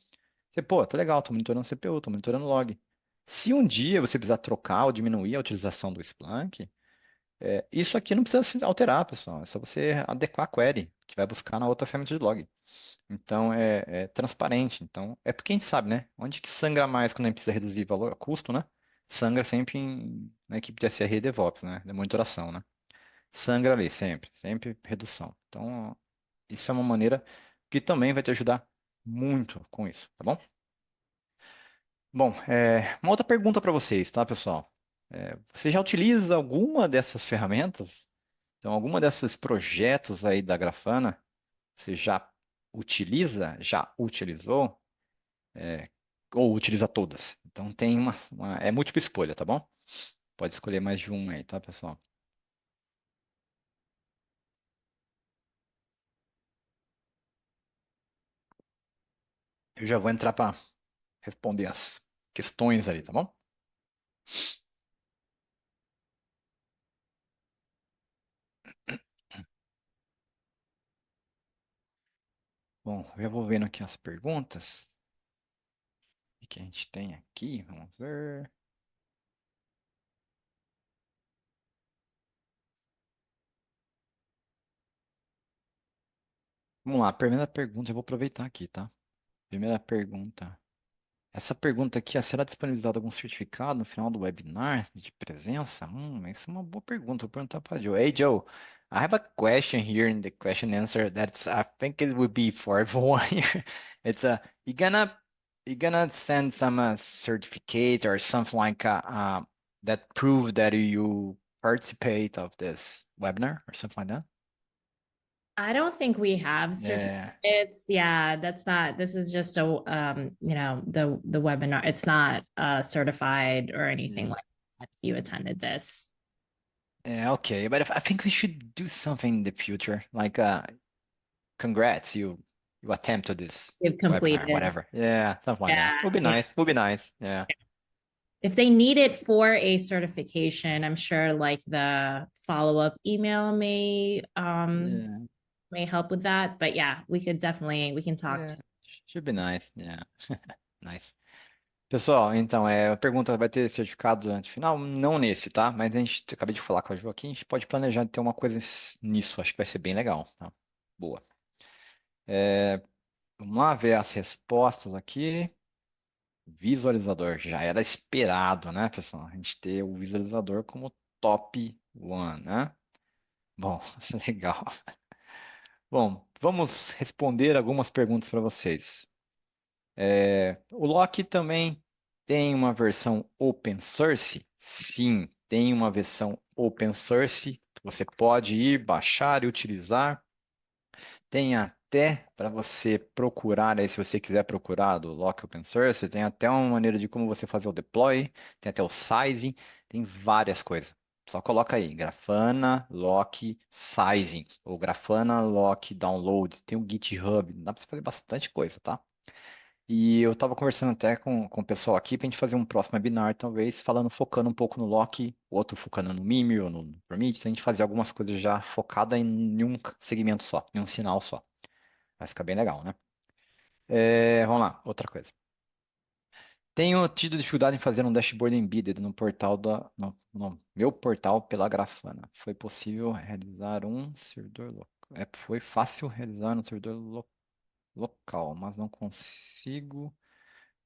você, pô, tá legal, tô monitorando o CPU, tô monitorando o log. Se um dia você precisar trocar ou diminuir a utilização do Splunk, isso aqui não precisa se alterar, pessoal. É só você adequar a query, que vai buscar na outra ferramenta de log. Então é transparente. Então é porque a gente sabe, né? Onde que sangra mais quando a gente precisa reduzir valor, custo, né? Sangra sempre na equipe de SRE e DevOps, né? De monitoração, né? Sangra ali sempre, sempre redução. Então isso é uma maneira que também vai te ajudar muito com isso, tá bom? Bom, uma outra pergunta para vocês, tá, pessoal? Você já utiliza alguma dessas ferramentas? Então, alguma desses projetos aí da Grafana, você já utiliza, já utilizou? Ou utiliza todas. Então tem é múltipla escolha, tá bom? Pode escolher mais de uma aí, tá, pessoal? Eu já vou entrar para responder as questões ali, tá bom? Bom, eu já vou vendo aqui as perguntas. O que a gente tem aqui? Vamos ver. Vamos lá, a primeira pergunta, eu vou aproveitar aqui, tá? Primeira pergunta. Essa pergunta aqui, será disponibilizado algum certificado no final do webinar de presença? Isso é uma boa pergunta. Vou perguntar para Joe. Hey, Joe, I have a question here in the question answer that's I think it would be for everyone here. It's you gonna send some certificate or something like that prove that you participate of this webinar or something like that? I don't think we have Yeah, certificates. Yeah, that's not, this is just a, the webinar. It's not certified or anything yeah, like that if you attended this. yeah. Okay, but I think we should do something in the future. Like, congrats, you attempted this You've webinar, completed. whatever. Yeah, something like that. Would be Yeah, yeah. nice. Would be nice. Yeah. If they need it for a certification, I'm sure like the follow-up email Yeah. may help with that. But yeah, we can talk Yeah. to. Should be nice. Yeah. Nice. Pessoal, então, a pergunta vai ter certificado durante o final? Não nesse, tá? Mas a gente, acabei de falar com a Jo aqui, a gente pode planejar ter uma coisa nisso, acho que vai ser bem legal, tá? Boa. Vamos lá ver as respostas aqui. Visualizador, já era esperado, né, pessoal? A gente ter o visualizador como top one, né? Bom, legal. Bom, vamos responder algumas perguntas para vocês. O Loki também tem uma versão open source? Sim, tem uma versão open source. Você pode ir, baixar e utilizar. Tem até para você procurar, aí se você quiser procurar do Loki Open Source, tem até uma maneira de como você fazer o deploy, tem até o sizing, tem várias coisas. Só coloca aí, Grafana Loki Sizing, ou Grafana Loki Download, tem o GitHub, dá para você fazer bastante coisa, tá? E eu estava conversando até com o pessoal aqui para a gente fazer um próximo webinar, talvez, falando, focando um pouco no Loki, o outro focando no Mimir ou no Prometheus, a gente fazer algumas coisas já focada em um segmento só, em um sinal só. Vai ficar bem legal, né? Vamos lá, outra coisa. Tenho tido dificuldade em fazer um dashboard embedded no portal no meu portal pela Grafana. Foi possível realizar um servidor local. Foi fácil realizar um servidor local, mas não consigo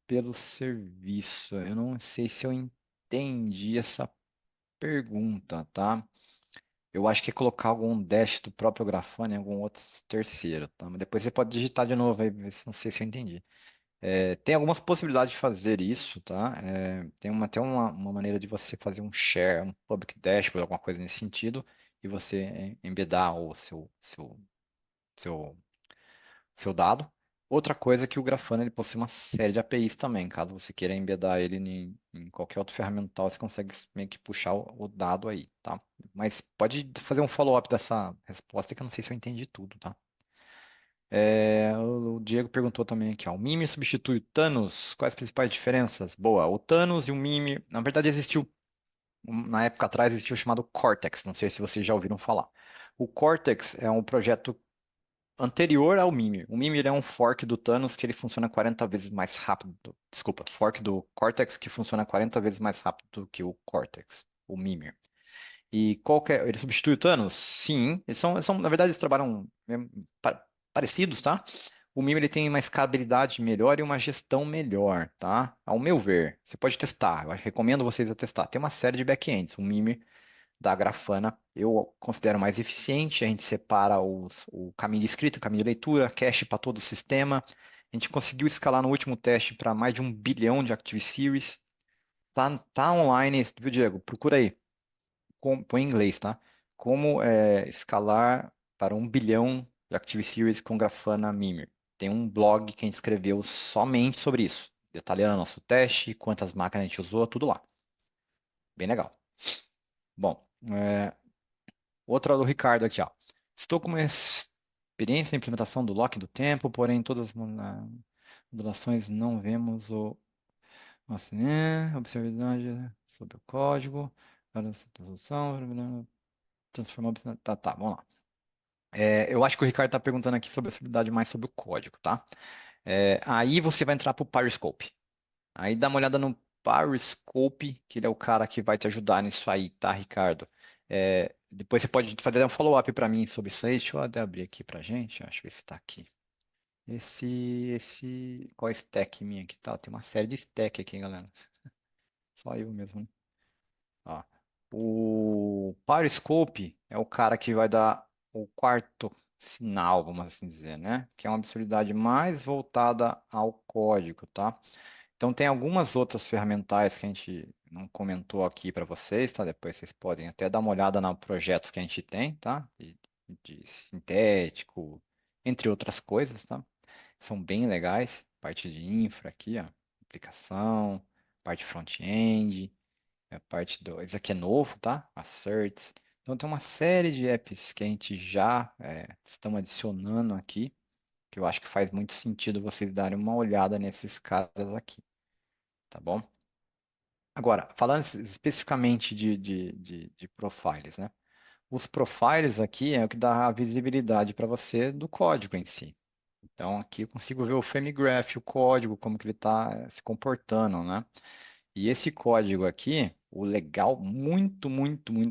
pelo serviço. Eu não sei se eu entendi essa pergunta, tá? Eu acho que é colocar algum dash do próprio Grafana em algum outro terceiro, tá? Mas depois você pode digitar de novo aí, ver se não sei se eu entendi. Tem algumas possibilidades de fazer isso, tá? Tem até uma maneira de você fazer um share, um public dashboard, alguma coisa nesse sentido, e você embedar o seu, seu dado. Outra coisa é que o Grafana ele possui uma série de APIs também. Caso você queira embedar ele em qualquer outro ferramental, você consegue meio que puxar o dado aí, tá? Mas pode fazer um follow-up dessa resposta que eu não sei se eu entendi tudo, tá? O Diego perguntou também aqui, ó, o Mimir substitui o Thanos? Quais as principais diferenças? Boa, o Thanos e o Mimir, na verdade existiu, na época atrás existiu o chamado Cortex, não sei se vocês já ouviram falar. O Cortex é um projeto anterior ao Mimir. O Mimir é um fork do Thanos que ele funciona 40 vezes mais rápido. Desculpa, fork do Cortex que funciona 40 vezes mais rápido que o Cortex, o Mimir. E ele substitui o Thanos? Sim, na verdade, eles trabalham parecidos, tá? O Mimir ele tem uma escalabilidade melhor e uma gestão melhor, tá? Ao meu ver, você pode testar. Recomendo vocês a testar. Tem uma série de backends. O Mimir da Grafana eu considero mais eficiente. A gente separa o caminho de escrita, o caminho de leitura, cache para todo o sistema. A gente conseguiu escalar no último teste para mais de 1 bilhão de Active Series. Tá online, viu, Diego? Procura aí. Põe em inglês, tá? Como escalar para 1 bilhão de Active Series com Grafana Mimir. Tem um blog que a gente escreveu somente sobre isso, detalhando nosso teste, quantas máquinas a gente usou, tudo lá. Bem legal. Bom, outra do Ricardo aqui, ó. Estou com uma experiência na implementação do lock do tempo, porém em todas as modulações não vemos nossa, observabilidade sobre o código, para a solução, transformar. Tá, vamos lá. Eu acho que o Ricardo está perguntando aqui sobre a acessibilidade mais sobre o código, tá? Aí você vai entrar para o Periscope. Aí dá uma olhada no Periscope, que ele é o cara que vai te ajudar nisso aí, tá, Ricardo? Depois você pode fazer um follow-up para mim sobre isso aí. Deixa eu até abrir aqui pra gente. Acho que esse está aqui. Qual é a stack minha aqui? Tá, tem uma série de stack aqui, galera. Só eu mesmo, né? Ó, o Periscope é o cara que vai dar o quarto sinal, vamos assim dizer, né? Que é uma habilidade mais voltada ao código, tá? Então tem algumas outras ferramentais que a gente não comentou aqui para vocês, tá? Depois vocês podem até dar uma olhada nos projetos que a gente tem, tá? De sintético, entre outras coisas, tá? São bem legais. Parte de infra aqui, ó, aplicação, parte front-end, a parte do. Esse aqui é novo, tá? Asserts. Então tem uma série de apps que a gente já estão adicionando aqui, que eu acho que faz muito sentido vocês darem uma olhada nesses caras aqui, tá bom? Agora, falando especificamente de profiles, né? Os profiles aqui é o que dá a visibilidade para você do código em si. Então, aqui eu consigo ver o frame graph, o código, como que ele está se comportando, né? E esse código aqui, o legal, muito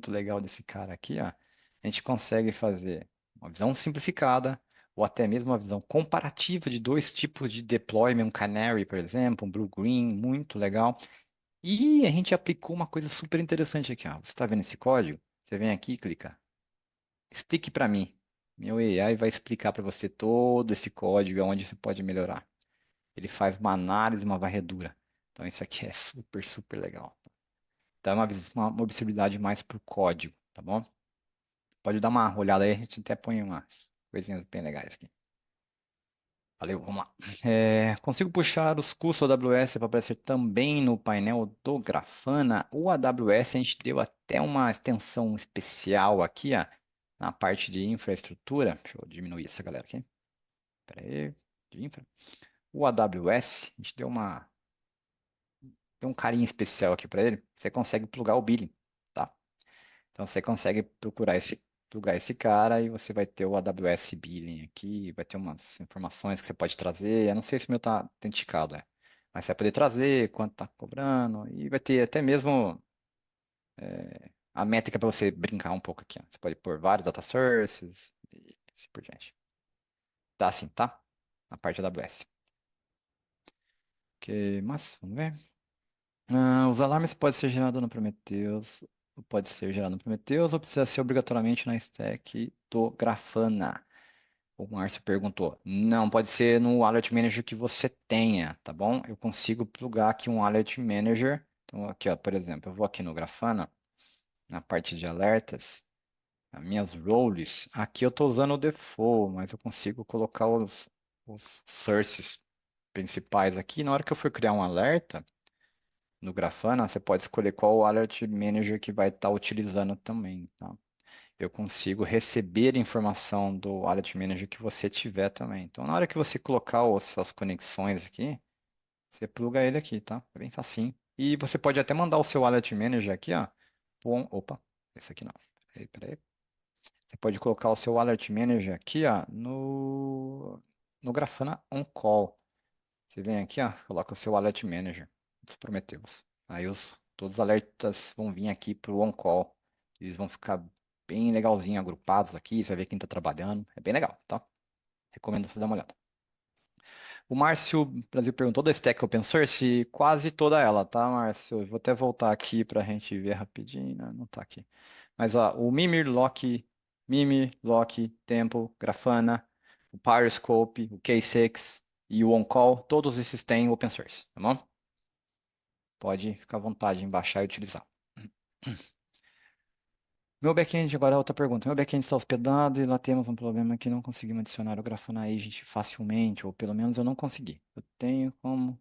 legal desse cara aqui, ó, a gente consegue fazer uma visão simplificada ou até mesmo uma visão comparativa de dois tipos de deployment, um Canary, por exemplo, um Blue-Green, muito legal. E a gente aplicou uma coisa super interessante aqui, ó. Você está vendo esse código? Você vem aqui e clica. Explique para mim. Meu AI vai explicar para você todo esse código, onde você pode melhorar. Ele faz uma análise, uma varredura. Então isso aqui é super legal. Então é uma observabilidade mais para o código, tá bom? Pode dar uma olhada aí, a gente até põe umas coisinhas bem legais aqui. Valeu, vamos lá. Consigo puxar os custos do AWS para aparecer também no painel do Grafana. O AWS a gente deu até uma extensão especial aqui, ó, na parte de infraestrutura. Deixa eu diminuir essa galera aqui. Espera aí, de infra. O AWS, a gente deu um carinho especial aqui para ele. Você consegue plugar o billing, tá? Então você consegue plugar esse cara e você vai ter o AWS Billing aqui, vai ter umas informações que você pode trazer. Eu não sei se o meu está autenticado, mas você vai poder trazer quanto está cobrando e vai ter até mesmo a métrica para você brincar um pouco aqui, ó. Você pode pôr vários data sources e assim por diante. Tá assim, tá? Na parte da AWS. Mas, vamos ver. Os alarmes podem ser gerados no Prometheus, ou precisa ser obrigatoriamente na stack do Grafana. O Márcio perguntou. Não, pode ser no Alert Manager que você tenha, tá bom? Eu consigo plugar aqui um Alert Manager. Então, aqui, ó, por exemplo, eu vou aqui no Grafana, na parte de alertas, as minhas roles. Aqui eu estou usando o default, mas eu consigo colocar os sources principais aqui. Na hora que eu for criar um alerta, no Grafana, você pode escolher qual Alert Manager que vai estar utilizando também, tá? Eu consigo receber informação do Alert Manager que você tiver também. Então, na hora que você colocar as suas conexões aqui, você pluga ele aqui, tá? É bem facinho. E você pode até mandar o seu Alert Manager aqui, ó. Opa, esse aqui não. Peraí. Você pode colocar o seu Alert Manager aqui, ó, no Grafana On Call. Você vem aqui, ó, coloca o seu Alert Manager dos Prometheus. Aí todos os alertas vão vir aqui para o on-call. Eles vão ficar bem legalzinho agrupados aqui. Você vai ver quem está trabalhando. É bem legal, tá? Recomendo você dar uma olhada. O Márcio Brasil perguntou da stack open source, quase toda ela, tá, Márcio? Eu vou até voltar aqui para a gente ver rapidinho. Não tá aqui. Mas ó, o Mimir, Lock, Tempo, Grafana, o Periscope, o K6 e o OnCall, todos esses têm open source, tá bom? Pode ficar à vontade em baixar e utilizar. Meu backend, agora é outra pergunta. Meu backend está hospedado e lá temos um problema que não conseguimos adicionar o Grafana Agent facilmente, ou pelo menos eu não consegui. Eu tenho como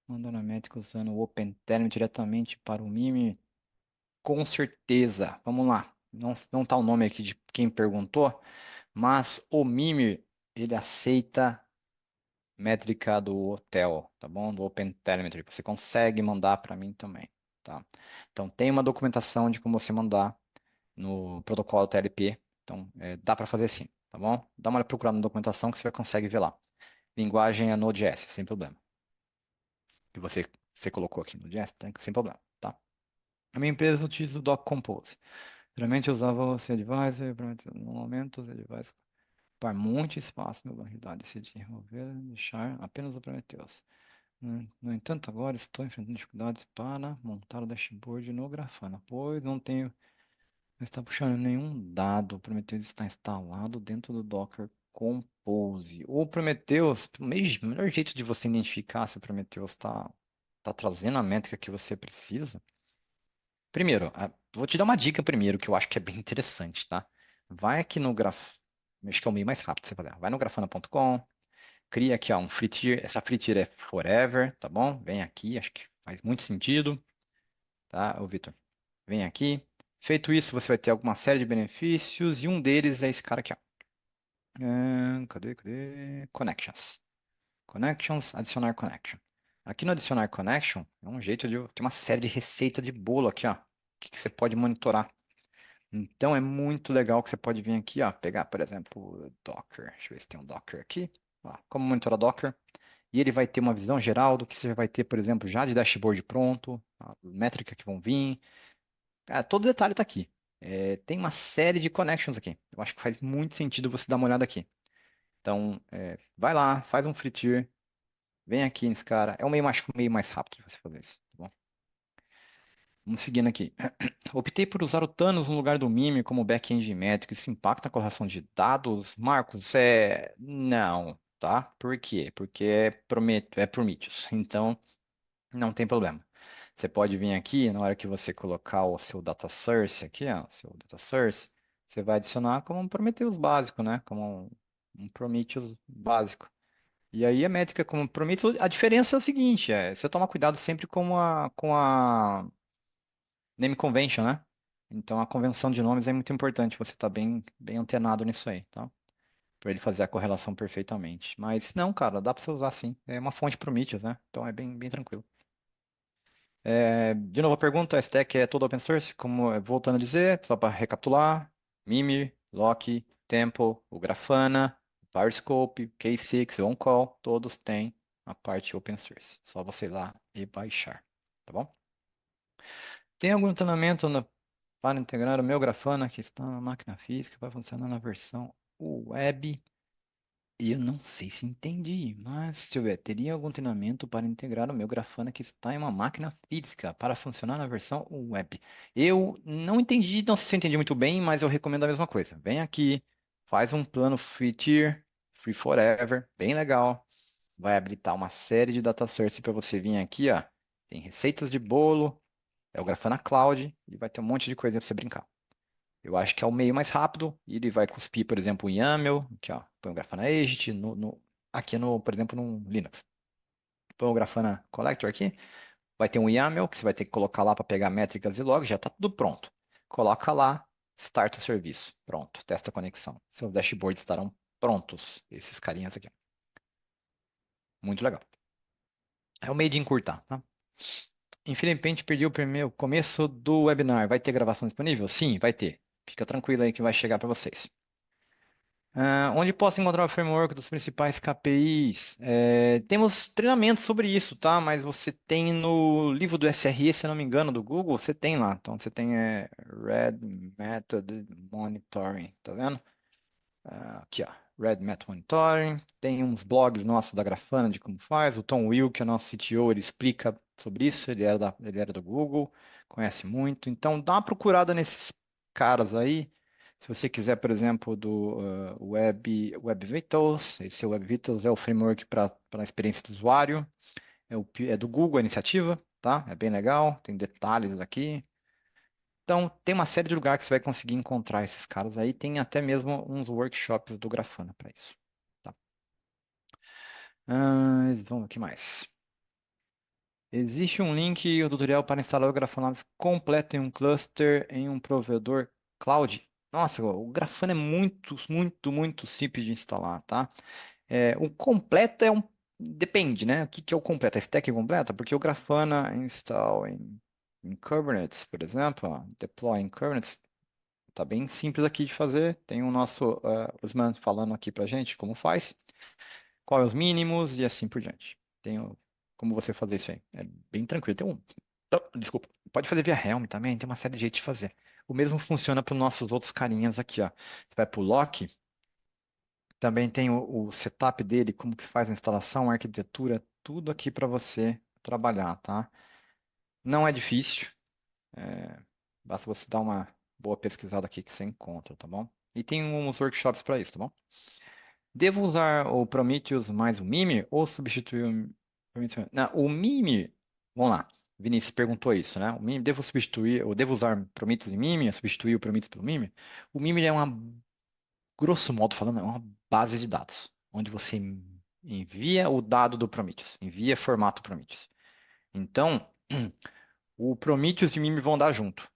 mandar na métrica usando o OpenTelemetry diretamente para o Mimir? Com certeza. Vamos lá. Não tá o nome aqui de quem perguntou, mas o Mimir, ele aceita métrica do hotel, tá bom? Do OpenTelemetry. Você consegue mandar para mim também, tá? Então, tem uma documentação de como você mandar no protocolo TLP. Então, dá para fazer sim, tá bom? Dá uma procurada na documentação que você vai consegue ver lá. Linguagem é Node.js, sem problema. Que você colocou aqui no Node.js, sem problema, tá? A minha empresa utiliza o Doc Compose. Geralmente eu usava o C-Advisor, no momento o C-Advisor para muito espaço na barridade, decidi remover, deixar apenas o Prometheus. No entanto, agora estou enfrentando dificuldades para montar o dashboard no Grafana, pois não está puxando nenhum dado. O Prometheus está instalado dentro do Docker Compose. O Prometheus, o melhor jeito de você identificar se o Prometheus está trazendo a métrica que você precisa Primeiro, vou te dar uma dica primeiro que eu acho que é bem interessante, tá? Vai aqui no acho que é o meio mais rápido de você fazer. Vai no grafana.com, cria aqui ó, um free tier. Essa free tier é forever, tá bom? Vem aqui, acho que faz muito sentido, tá, ô Vitor? Vem aqui. Feito isso, você vai ter alguma série de benefícios e um deles é esse cara aqui, ó. Cadê? Connections. Connections, adicionar connection. Aqui no adicionar connection, é um jeito de ter uma série de receita de bolo aqui, ó, que você pode monitorar. Então é muito legal que você pode vir aqui, ó, pegar, por exemplo, Docker. Deixa eu ver se tem um Docker aqui. Ó, como monitorar Docker. E ele vai ter uma visão geral do que você vai ter, por exemplo, já de dashboard pronto, a métrica que vão vir. Ah, todo detalhe está aqui. Tem uma série de connections aqui. Eu acho que faz muito sentido você dar uma olhada aqui. Então, vai lá, faz um free tier, vem aqui nesse cara. É o meio, acho que o meio mais rápido de você fazer isso, tá bom? Vamos seguindo aqui. Optei por usar o Thanos no lugar do Mime como back-end métrico. Isso impacta a correção de dados? Marcos, não, tá? Por quê? Porque é Prometheus. Então, não tem problema. Você pode vir aqui, na hora que você colocar o seu data source aqui, ó, seu data source, você vai adicionar como um Prometheus básico, né? Como um Prometheus básico. E aí a métrica como Prometheus, a diferença é o seguinte, você toma cuidado sempre com a name convention, né? Então a convenção de nomes é muito importante, você tá bem antenado nisso aí, tá? Para ele fazer a correlação perfeitamente. Mas não, cara, dá para você usar sim. É uma fonte Prometheus, né? Então é bem tranquilo. De novo a pergunta, a stack é toda open source, como voltando a dizer, só para recapitular, Mimir, Loki, Tempo, o Grafana, PowerScope, K6, OnCall, todos têm a parte open source. Só você ir lá e baixar, tá bom? Tem algum treinamento para integrar o meu Grafana que está na máquina física para funcionar na versão web? Eu não sei se entendi, mas deixa eu ver, teria algum treinamento para integrar o meu Grafana que está em uma máquina física para funcionar na versão web? Eu não entendi, não sei se eu entendi muito bem, mas eu recomendo a mesma coisa. Vem aqui, faz um plano free tier, free forever, bem legal. Vai habilitar uma série de data source para você vir aqui, ó. Tem receitas de bolo, é o Grafana Cloud e vai ter um monte de coisa para você brincar. Eu acho que é o meio mais rápido. E ele vai cuspir, por exemplo, o YAML, aqui, ó, põe o Grafana Agent, aqui no, por exemplo, no Linux. Põe o Grafana Collector aqui, vai ter um YAML que você vai ter que colocar lá para pegar métricas e logs, já está tudo pronto. Coloca lá, start o serviço. Pronto, testa a conexão. Seus dashboards estarão prontos, esses carinhas aqui. Muito legal. É o meio de encurtar, tá? Infelizmente, perdi o primeiro começo do webinar. Vai ter gravação disponível? Sim, vai ter. Fica tranquilo aí que vai chegar para vocês. Onde posso encontrar o framework dos principais KPIs? Temos treinamentos sobre isso, tá? Mas você tem no livro do SRE, se eu não me engano, do Google, você tem lá. Então você tem Red Method Monitoring, tá vendo? Aqui, ó, Red Method Monitoring. Tem uns blogs nossos da Grafana de como faz. O Tom Will, que é o nosso CTO, ele explica sobre isso. Ele era do Google, conhece muito. Então dá uma procurada nesses caras aí. Se você quiser, por exemplo, do Web Vitals, esse Web Vitals é o framework para a experiência do usuário. É do Google a iniciativa, tá? É bem legal, tem detalhes aqui. Então, tem uma série de lugares que você vai conseguir encontrar esses caras aí. Tem até mesmo uns workshops do Grafana para isso. Tá? Vamos ver o que mais. Existe um link, o tutorial para instalar o Grafana Labs completo em um cluster em um provedor cloud. Nossa, o Grafana é muito simples de instalar, tá? O completo depende, né? O que que é o completo? A stack completa? Porque o Grafana install em Kubernetes, por exemplo, ó, deploy em Kubernetes. Tá bem simples aqui de fazer. Tem o nosso Usman falando aqui pra gente como faz, quais os mínimos e assim por diante. Tem como você fazer isso aí. É bem tranquilo. Desculpa. Pode fazer via Helm também, tem uma série de jeitos de fazer. O mesmo funciona para os nossos outros carinhas aqui, ó. Você vai para o Loki, também tem o setup dele, como que faz a instalação, a arquitetura, tudo aqui para você trabalhar, tá? Não é difícil. Basta você dar uma boa pesquisada aqui que você encontra, tá bom? E tem uns workshops para isso, tá bom? Devo usar o Prometheus mais o Mimir ou substituir o Prometheus? Não, o Mimir, vamos lá. Vinícius perguntou isso, né? O mime, devo substituir, eu devo usar Prometheus em mime, substituir o Prometheus pelo mime? O mime é uma, grosso modo falando, é uma base de dados, onde você envia o dado do Prometheus, envia formato Prometheus. Então, o Prometheus e o mime vão andar junto.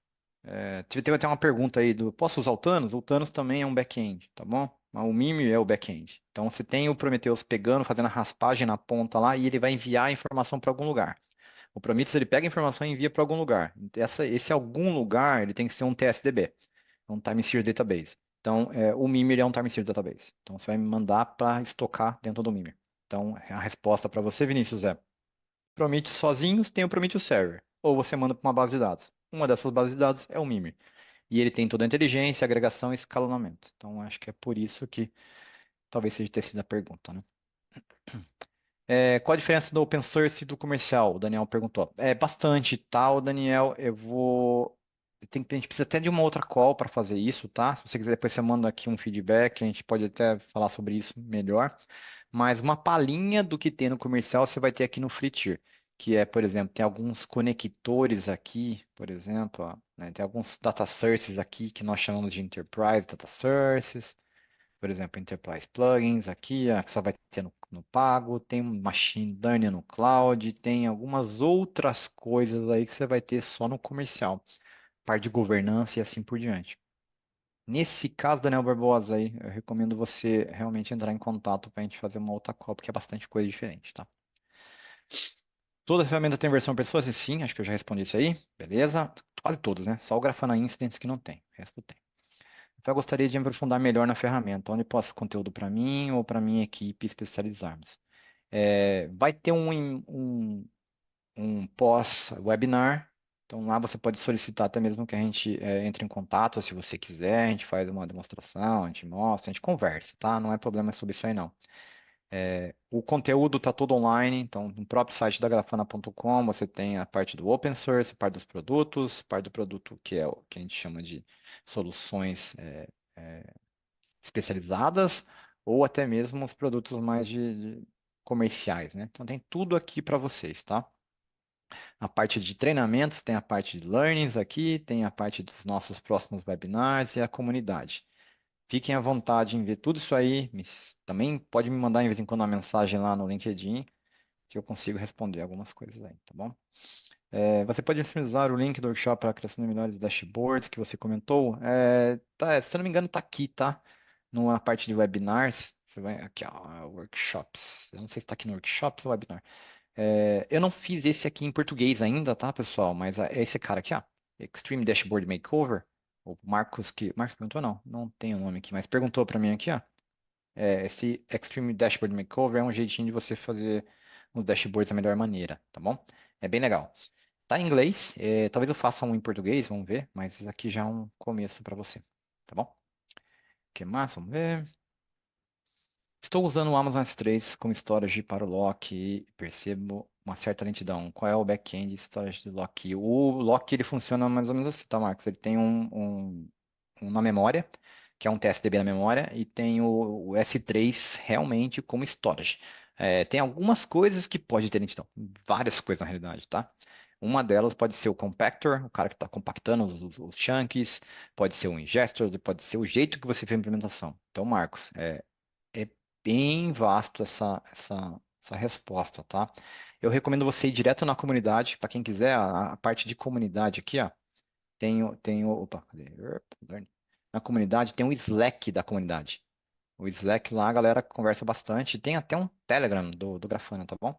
Teve até uma pergunta aí do, posso usar o Thanos? O Thanos também é um back-end, tá bom? Mas o Mime é o back-end. Então você tem o Prometheus pegando, fazendo a raspagem na ponta lá e ele vai enviar a informação para algum lugar. O Prometheus ele pega a informação e envia para algum lugar. Esse algum lugar ele tem que ser um TSDB, um Time Series Database. Então o Mime ele é um Time Series Database. Então você vai me mandar para estocar dentro do Mime. Então a resposta para você, Vinícius, é Prometheus sozinhos tem o Prometheus Server. Ou você manda para uma base de dados. Uma dessas bases de dados é o Mimir. E ele tem toda a inteligência, agregação e escalonamento. Então, acho que é por isso que talvez seja ter sido a pergunta, né? Qual a diferença do open source e do comercial? O Daniel perguntou. É bastante, tá, o Daniel? A gente precisa até de uma outra call para fazer isso, tá? Se você quiser, depois você manda aqui um feedback, a gente pode até falar sobre isso melhor. Mas uma palhinha do que tem no comercial você vai ter aqui no Free Tier, que é, por exemplo, tem alguns conectores aqui, por exemplo, ó, né? Tem alguns data sources aqui que nós chamamos de Enterprise Data Sources. Por exemplo, Enterprise Plugins aqui, que só vai ter no pago, tem um Machine Learning no cloud, tem algumas outras coisas aí que você vai ter só no comercial, parte de governança e assim por diante. Nesse caso, Daniel Barbosa aí, eu recomendo você realmente entrar em contato para a gente fazer uma outra call, porque é bastante coisa diferente, tá? Toda ferramenta tem versão pessoa? Sim, acho que eu já respondi isso aí. Beleza? Quase todas, né? Só o Grafana Instance que não tem. O resto tem. Então, eu gostaria de me aprofundar melhor na ferramenta, onde posso conteúdo para mim ou para minha equipe especializarmos. Vai ter um pós-webinar, então lá você pode solicitar até mesmo que a gente entre em contato, se você quiser, a gente faz uma demonstração, a gente mostra, a gente conversa, tá? Não é problema sobre isso aí não. O conteúdo está todo online, então no próprio site da grafana.com você tem a parte do open source, a parte dos produtos, parte do produto que é o que a gente chama de soluções especializadas ou até mesmo os produtos mais de comerciais, né? Então tem tudo aqui para vocês, tá? A parte de treinamentos, tem a parte de learnings aqui, tem a parte dos nossos próximos webinars e a comunidade. Fiquem à vontade em ver tudo isso aí. Também pode me mandar de vez em quando uma mensagem lá no LinkedIn que eu consigo responder algumas coisas aí, tá bom? Você pode disponibilizar o link do workshop para a criação de melhores dashboards que você comentou. Se eu não me engano, está aqui, tá? Na parte de webinars. Você vai aqui, ó, workshops. Eu não sei se está aqui no workshops ou webinar. Eu não fiz esse aqui em português ainda, tá, pessoal? Mas é esse cara aqui, ó. Extreme Dashboard Makeover. O Marcos que. Marcos perguntou, não. Não tem o nome aqui, mas perguntou para mim aqui, ó. Esse Extreme Dashboard Makeover é um jeitinho de você fazer os dashboards da melhor maneira, tá bom? É bem legal. Tá em inglês, talvez eu faça um em português, vamos ver, mas isso aqui já é um começo para você, tá bom? O que mais? Vamos ver. Estou usando o Amazon S3 como storage para o Lock e percebo uma certa lentidão. Qual é o back-end storage do Lock? O Lock ele funciona mais ou menos assim, tá, Marcos? Ele tem um na memória, que é um TSDB na memória, e tem o S3 realmente como storage. Tem algumas coisas que pode ter lentidão, várias coisas na realidade, tá? Uma delas pode ser o compactor, o cara que está compactando os chunks, pode ser o ingestor, pode ser o jeito que você fez a implementação. Então, Marcos, é bem vasto essa resposta, tá? Eu recomendo você ir direto na comunidade, para quem quiser, a parte de comunidade aqui, ó, opa, cadê? Learn. Na comunidade tem o Slack da comunidade. O Slack lá a galera conversa bastante, tem até um Telegram do Grafana, tá bom?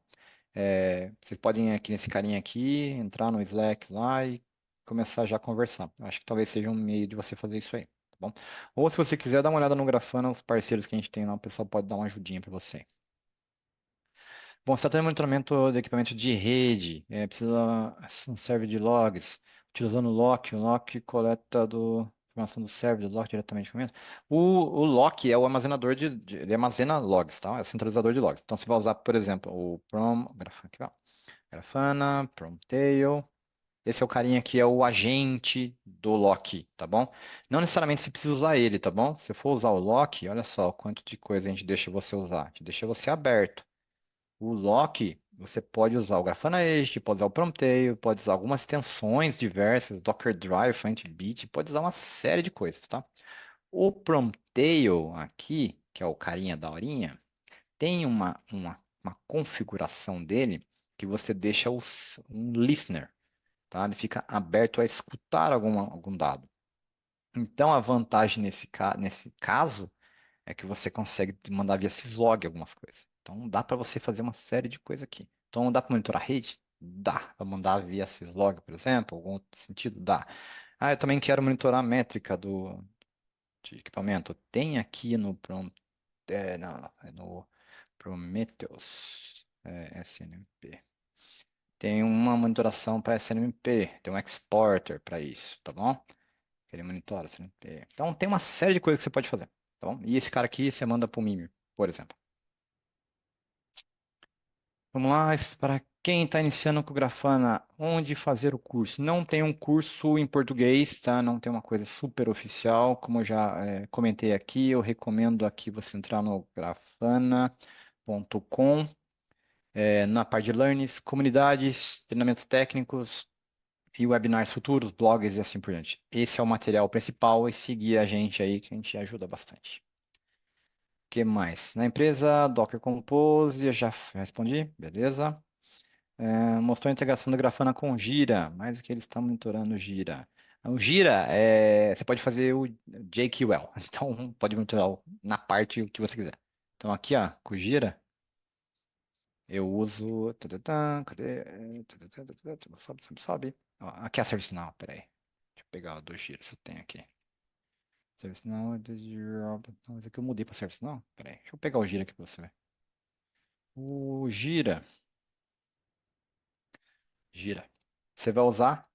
Vocês podem ir aqui nesse carinha aqui, entrar no Slack lá e começar já a conversar. Eu acho que talvez seja um meio de você fazer isso aí, tá bom? Ou se você quiser dar uma olhada no Grafana, os parceiros que a gente tem lá, o pessoal pode dar uma ajudinha para você. Bom, você está tendo monitoramento de equipamento de rede, precisa um server de logs, utilizando o Lock coleta informação do server, do Lock diretamente do equipamento. O Lock é o armazenador ele armazena logs, tá? É o centralizador de logs. Então você vai usar, por exemplo, o aqui, ó, Grafana, Promtail. Esse é o carinha que é o agente do Lock, tá bom? Não necessariamente você precisa usar ele, tá bom? Se for usar o Lock, olha só quanto de coisa a gente deixa você usar. A gente deixa você aberto. O Loki, Você pode usar o Grafana Edge, pode usar o Promptail, pode usar algumas extensões diversas, Docker Drive, FantBit, pode usar uma série de coisas, tá? O Promptail aqui, que é o carinha da horinha, tem uma configuração dele que você deixa um listener, tá? Ele fica aberto a escutar algum dado. Então, a vantagem nesse caso é que você consegue mandar via syslog algumas coisas. Então, dá para você fazer uma série de coisas aqui. Então, dá para monitorar a rede? Dá. Para mandar via syslog, por exemplo, algum outro sentido? Dá. Ah, eu também quero monitorar a métrica de equipamento. Tem aqui no Prometheus, SNMP. Tem uma monitoração para SNMP, tem um exporter para isso, tá bom? Ele monitora SNMP. Então tem uma série de coisas que você pode fazer, tá bom? E esse cara aqui você manda para o Mimir, por exemplo. Vamos lá, para quem está iniciando com Grafana, onde fazer o curso? Não tem um curso em português, tá? Não tem uma coisa super oficial, como eu já comentei aqui, eu recomendo aqui você entrar no grafana.com. Na parte de learnings, comunidades, treinamentos técnicos e webinars futuros, blogs e assim por diante. Esse é o material principal e seguir a gente aí que a gente ajuda bastante. O que mais? Na empresa, Docker Compose, eu já respondi, beleza. Mostrou a integração do Grafana com Gira, mais do que eles estão monitorando o Gira. O Gira, você pode fazer o JQL, então pode monitorar na parte o que você quiser. Então aqui, ó, com o Gira, eu uso. Cadê? Sobe, sobe, sobe. Ó, aqui é a ServiceNow, peraí. Deixa eu pegar o do Gira, se eu tenho aqui. ServiceNow é do Gira. Não, esse aqui eu mudei para ServiceNow. Peraí, deixa eu pegar o Gira aqui pra você ver. O Gira. Você vai usar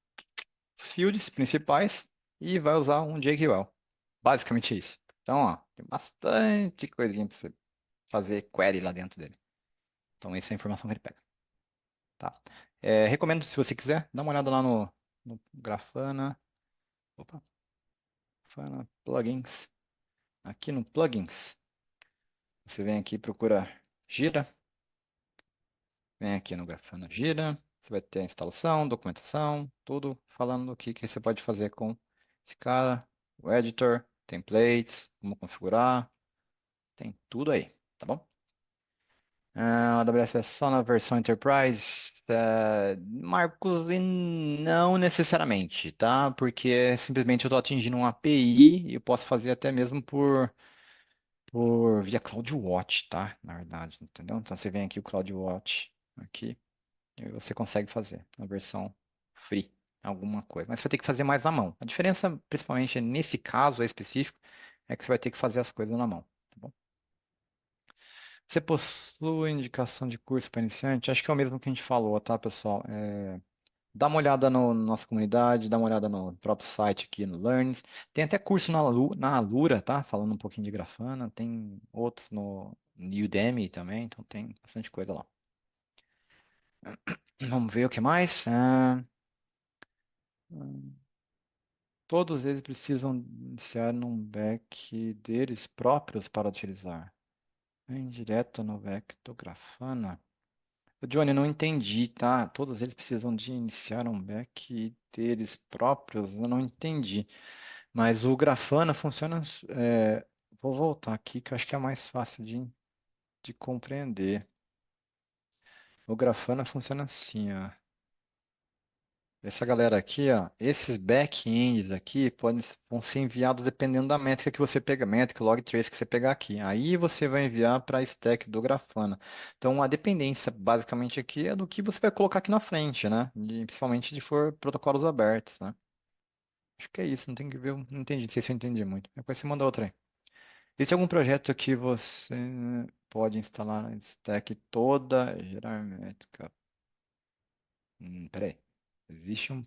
os fields principais e vai usar um JQL. Basicamente é isso. Então, ó, tem bastante coisinha para você fazer query lá dentro dele. Então, essa é a informação que ele pega. Tá? Recomendo, se você quiser, dá uma olhada lá no Grafana. Opa, Grafana Plugins. Aqui no Plugins, você vem aqui e procura Gira. Vem aqui no Grafana Gira. Você vai ter a instalação, documentação, tudo falando o que você pode fazer com esse cara, o editor, templates, como configurar. Tem tudo aí, tá bom? A AWS é só na versão Enterprise, Marcos, e não necessariamente, tá? Porque simplesmente eu estou atingindo um API e eu posso fazer até mesmo por via CloudWatch, tá? Na verdade, entendeu? Então você vem aqui o CloudWatch aqui e você consegue fazer na versão free alguma coisa, mas você vai ter que fazer mais na mão. A diferença, principalmente nesse caso específico, é que você vai ter que fazer as coisas na mão, tá bom? Você possui indicação de curso para iniciante? Acho que é o mesmo que a gente falou, tá, pessoal? Dá uma olhada na nossa comunidade, dá uma olhada no próprio site aqui no Learns. Tem até curso na Alura, tá? Falando um pouquinho de Grafana. Tem outros no Udemy também, então tem bastante coisa lá. Vamos ver o que mais. Todos eles precisam iniciar num back deles próprios para utilizar. Direto no back do Grafana. Ô, Johnny, não entendi, tá? Todos eles precisam de iniciar um back deles próprios? Eu não entendi. Mas o Grafana funciona. Vou voltar aqui que eu acho que é mais fácil de compreender. O Grafana funciona assim, ó. Essa galera aqui, ó, esses back-ends aqui vão ser enviados dependendo da métrica que você pega, métrica, log trace que você pegar aqui. Aí você vai enviar para a stack do Grafana. Então a dependência basicamente aqui é do que você vai colocar aqui na frente, né? Principalmente se for protocolos abertos, né? Acho que é isso, não tem que ver, não entendi, não sei se eu entendi muito. Depois você manda outra aí. Existe algum projeto que você pode instalar na stack toda, gerar métrica? Peraí. Existe um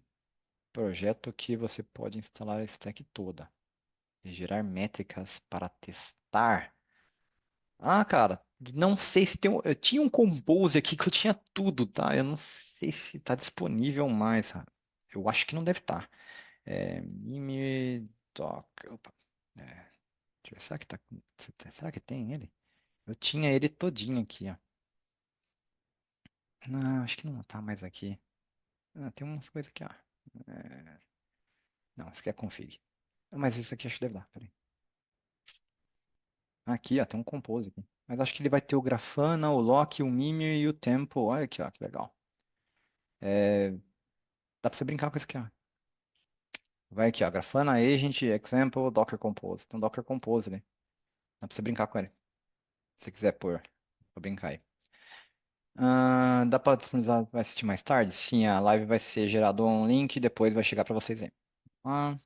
projeto que você pode instalar a stack toda e gerar métricas para testar. Ah, cara, não sei se tem. Eu tinha um Compose aqui que eu tinha tudo, tá? Eu não sei se está disponível mais. Eu acho que não deve estar. Mimidoc. Opa. Deixa eu ver, será que tem ele? Eu tinha ele todinho aqui, ó. Não, acho que não tá mais aqui. Ah, tem umas coisas aqui, ó. É, não, isso aqui é config. Mas isso aqui acho que deve dar, peraí. Aqui, ó, tem um compose aqui. Mas acho que ele vai ter o Grafana, o Lock, o Mimir e o Tempo. Olha aqui, ó, que legal. É, dá pra você brincar com isso aqui, ó. Vai aqui, ó, Grafana, Agent, Example, Docker Compose. Tem um Docker Compose ali. Dá pra você brincar com ele. Se você quiser pôr, pra brincar aí. Ah, dá pra disponibilizar, vai assistir mais tarde? Sim, a live vai ser gerado um link e depois vai chegar pra vocês aí. Ah,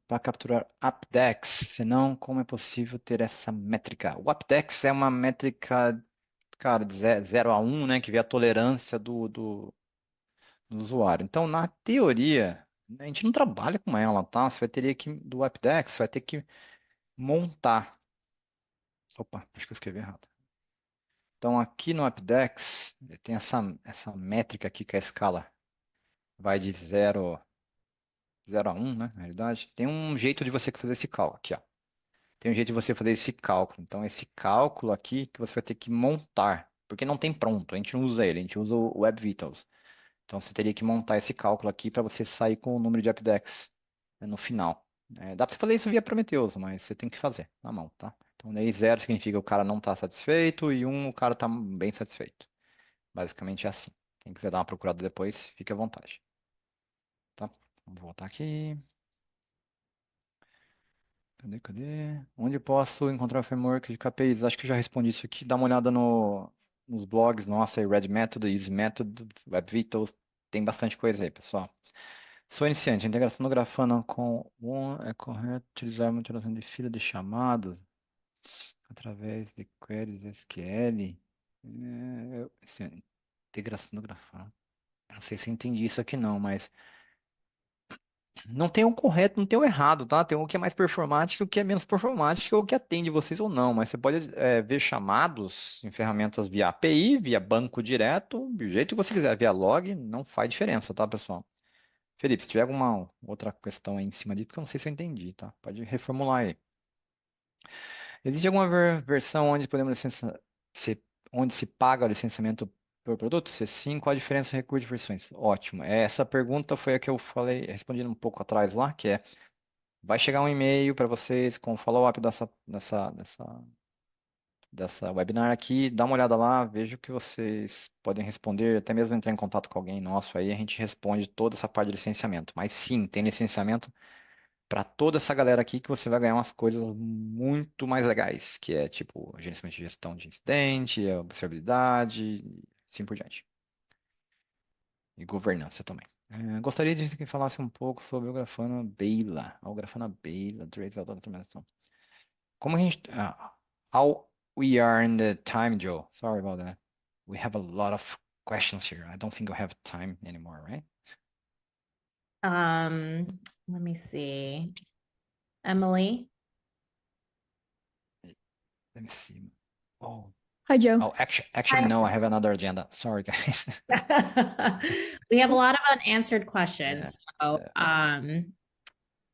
para capturar Apdex, senão como é possível ter essa métrica? O Apdex é uma métrica, cara, de 0 a 1, né, que vê a tolerância do usuário. Então, na teoria, a gente não trabalha com ela, tá? Você vai ter que, do Apdex, você vai ter que montar. Opa, acho que eu escrevi errado. Então, aqui no Apdex, tem essa métrica aqui que é a escala vai de 0 a 1, né, na realidade. Tem um jeito de você fazer esse cálculo aqui, ó. Tem um jeito de você fazer esse cálculo. Então, esse cálculo aqui que você vai ter que montar, porque não tem pronto, a gente não usa ele, a gente usa o Web Vitals. Então, você teria que montar esse cálculo aqui para você sair com o número de Apdex, né, no final. Dá para você fazer isso via Prometheus, mas você tem que fazer na mão, tá? Então, daí 0 significa que o cara não está satisfeito e 1 o cara está bem satisfeito. Basicamente é assim. Quem quiser dar uma procurada depois, fique à vontade, tá? Vamos voltar aqui. Cadê? Onde posso encontrar framework de KPIs? Acho que eu já respondi isso aqui. Dá uma olhada nos blogs, nossa, aí, Red Method, Easy Method, Web Vitals. Tem bastante coisa aí, pessoal. Sou iniciante. A integração do Grafana com o é correto utilizar uma interação de fila de chamadas através de queries SQL. Assim, integração do Grafana. Eu não sei se eu entendi isso aqui não, mas não tem o correto, não tem o errado, tá? Tem o que é mais performático, o que é menos performático, o que atende vocês ou não. Mas você pode ver chamados em ferramentas via API, via banco direto, do jeito que você quiser, via log, não faz diferença, tá, pessoal? Felipe, se tiver alguma outra questão aí em cima disso, que eu não sei se eu entendi, tá? Pode reformular aí. Existe alguma versão onde podemos onde se paga o licenciamento por produto? Se sim, qual a diferença entre recursos de versões? Ótimo. Essa pergunta foi a que eu falei, respondi um pouco atrás lá, que é vai chegar um e-mail para vocês com o follow-up dessa webinar aqui. Dá uma olhada lá, veja o que vocês podem responder, até mesmo entrar em contato com alguém nosso aí, a gente responde toda essa parte de licenciamento. Mas sim, tem licenciamento para toda essa galera aqui que você vai ganhar umas coisas muito mais legais, que é tipo gerenciamento de gestão de incidente, observabilidade, assim por diante. E governança também. Gostaria de que falasse um pouco sobre o Grafana Bela, o Grafana Bela, Trace Automation. Como a gente. How we are in the time, Joe. Sorry about that. We have a lot of questions here. I don't think we have time anymore, right? Let me see. Emily. Let me see. Oh, Hi, Joe. actually, no, I have another agenda. Sorry, guys. We have a lot of unanswered Yeah, questions. So, yeah.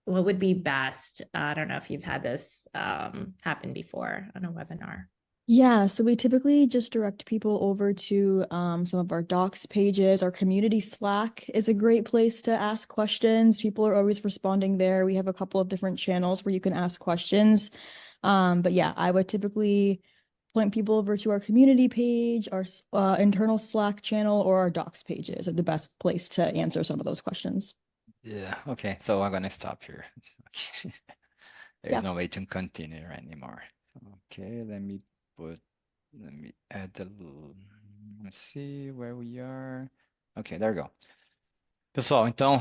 what would be best? I don't know if you've had this happen before on a webinar. Yeah, so we typically just direct people over to some of our docs pages. Our community Slack is a great place to ask questions. People are always responding there. We have a couple of different channels where you can ask questions. But yeah, I would typically point people over to our community page, our internal Slack channel, or our docs pages are the best place to answer some of those questions. Yeah, okay, so I'm gonna stop here. There's Yeah. no way to continue anymore. Okay, let me add let's see where we are. Okay, there we go. Pessoal, então,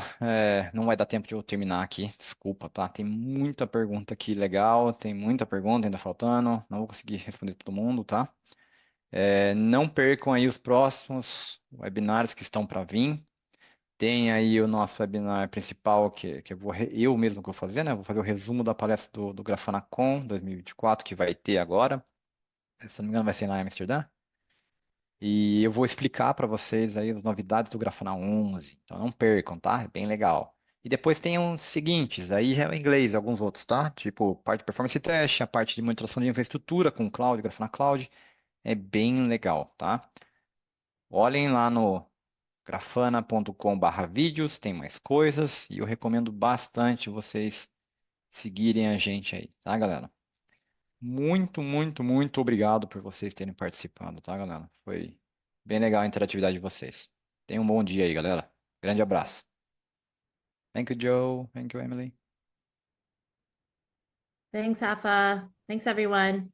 não vai dar tempo de eu terminar aqui, desculpa, tá? Tem muita pergunta aqui legal, tem muita pergunta ainda faltando, não vou conseguir responder todo mundo, tá? Não percam aí os próximos webinars que estão para vir. Tem aí o nosso webinar principal, que eu mesmo que vou fazer, né? Vou fazer o resumo da palestra do Grafanacon 2024, que vai ter agora. Se não me engano, vai ser lá em Amsterdã. E eu vou explicar para vocês aí as novidades do Grafana 11. Então não percam, tá? É bem legal. E depois tem os seguintes, aí é em inglês, alguns outros, tá? Tipo, parte de performance teste, a parte de monitoração de infraestrutura com cloud, Grafana Cloud. É bem legal, tá? Olhem lá no grafana.com/vídeos, tem mais coisas e eu recomendo bastante vocês seguirem a gente aí, tá, galera? Muito, muito, muito obrigado por vocês terem participado, tá, galera? Foi bem legal a interatividade de vocês. Tenham um bom dia aí, galera. Grande abraço. Thank you, Joe. Thank you, Emily. Thanks, Afa. Thanks, everyone.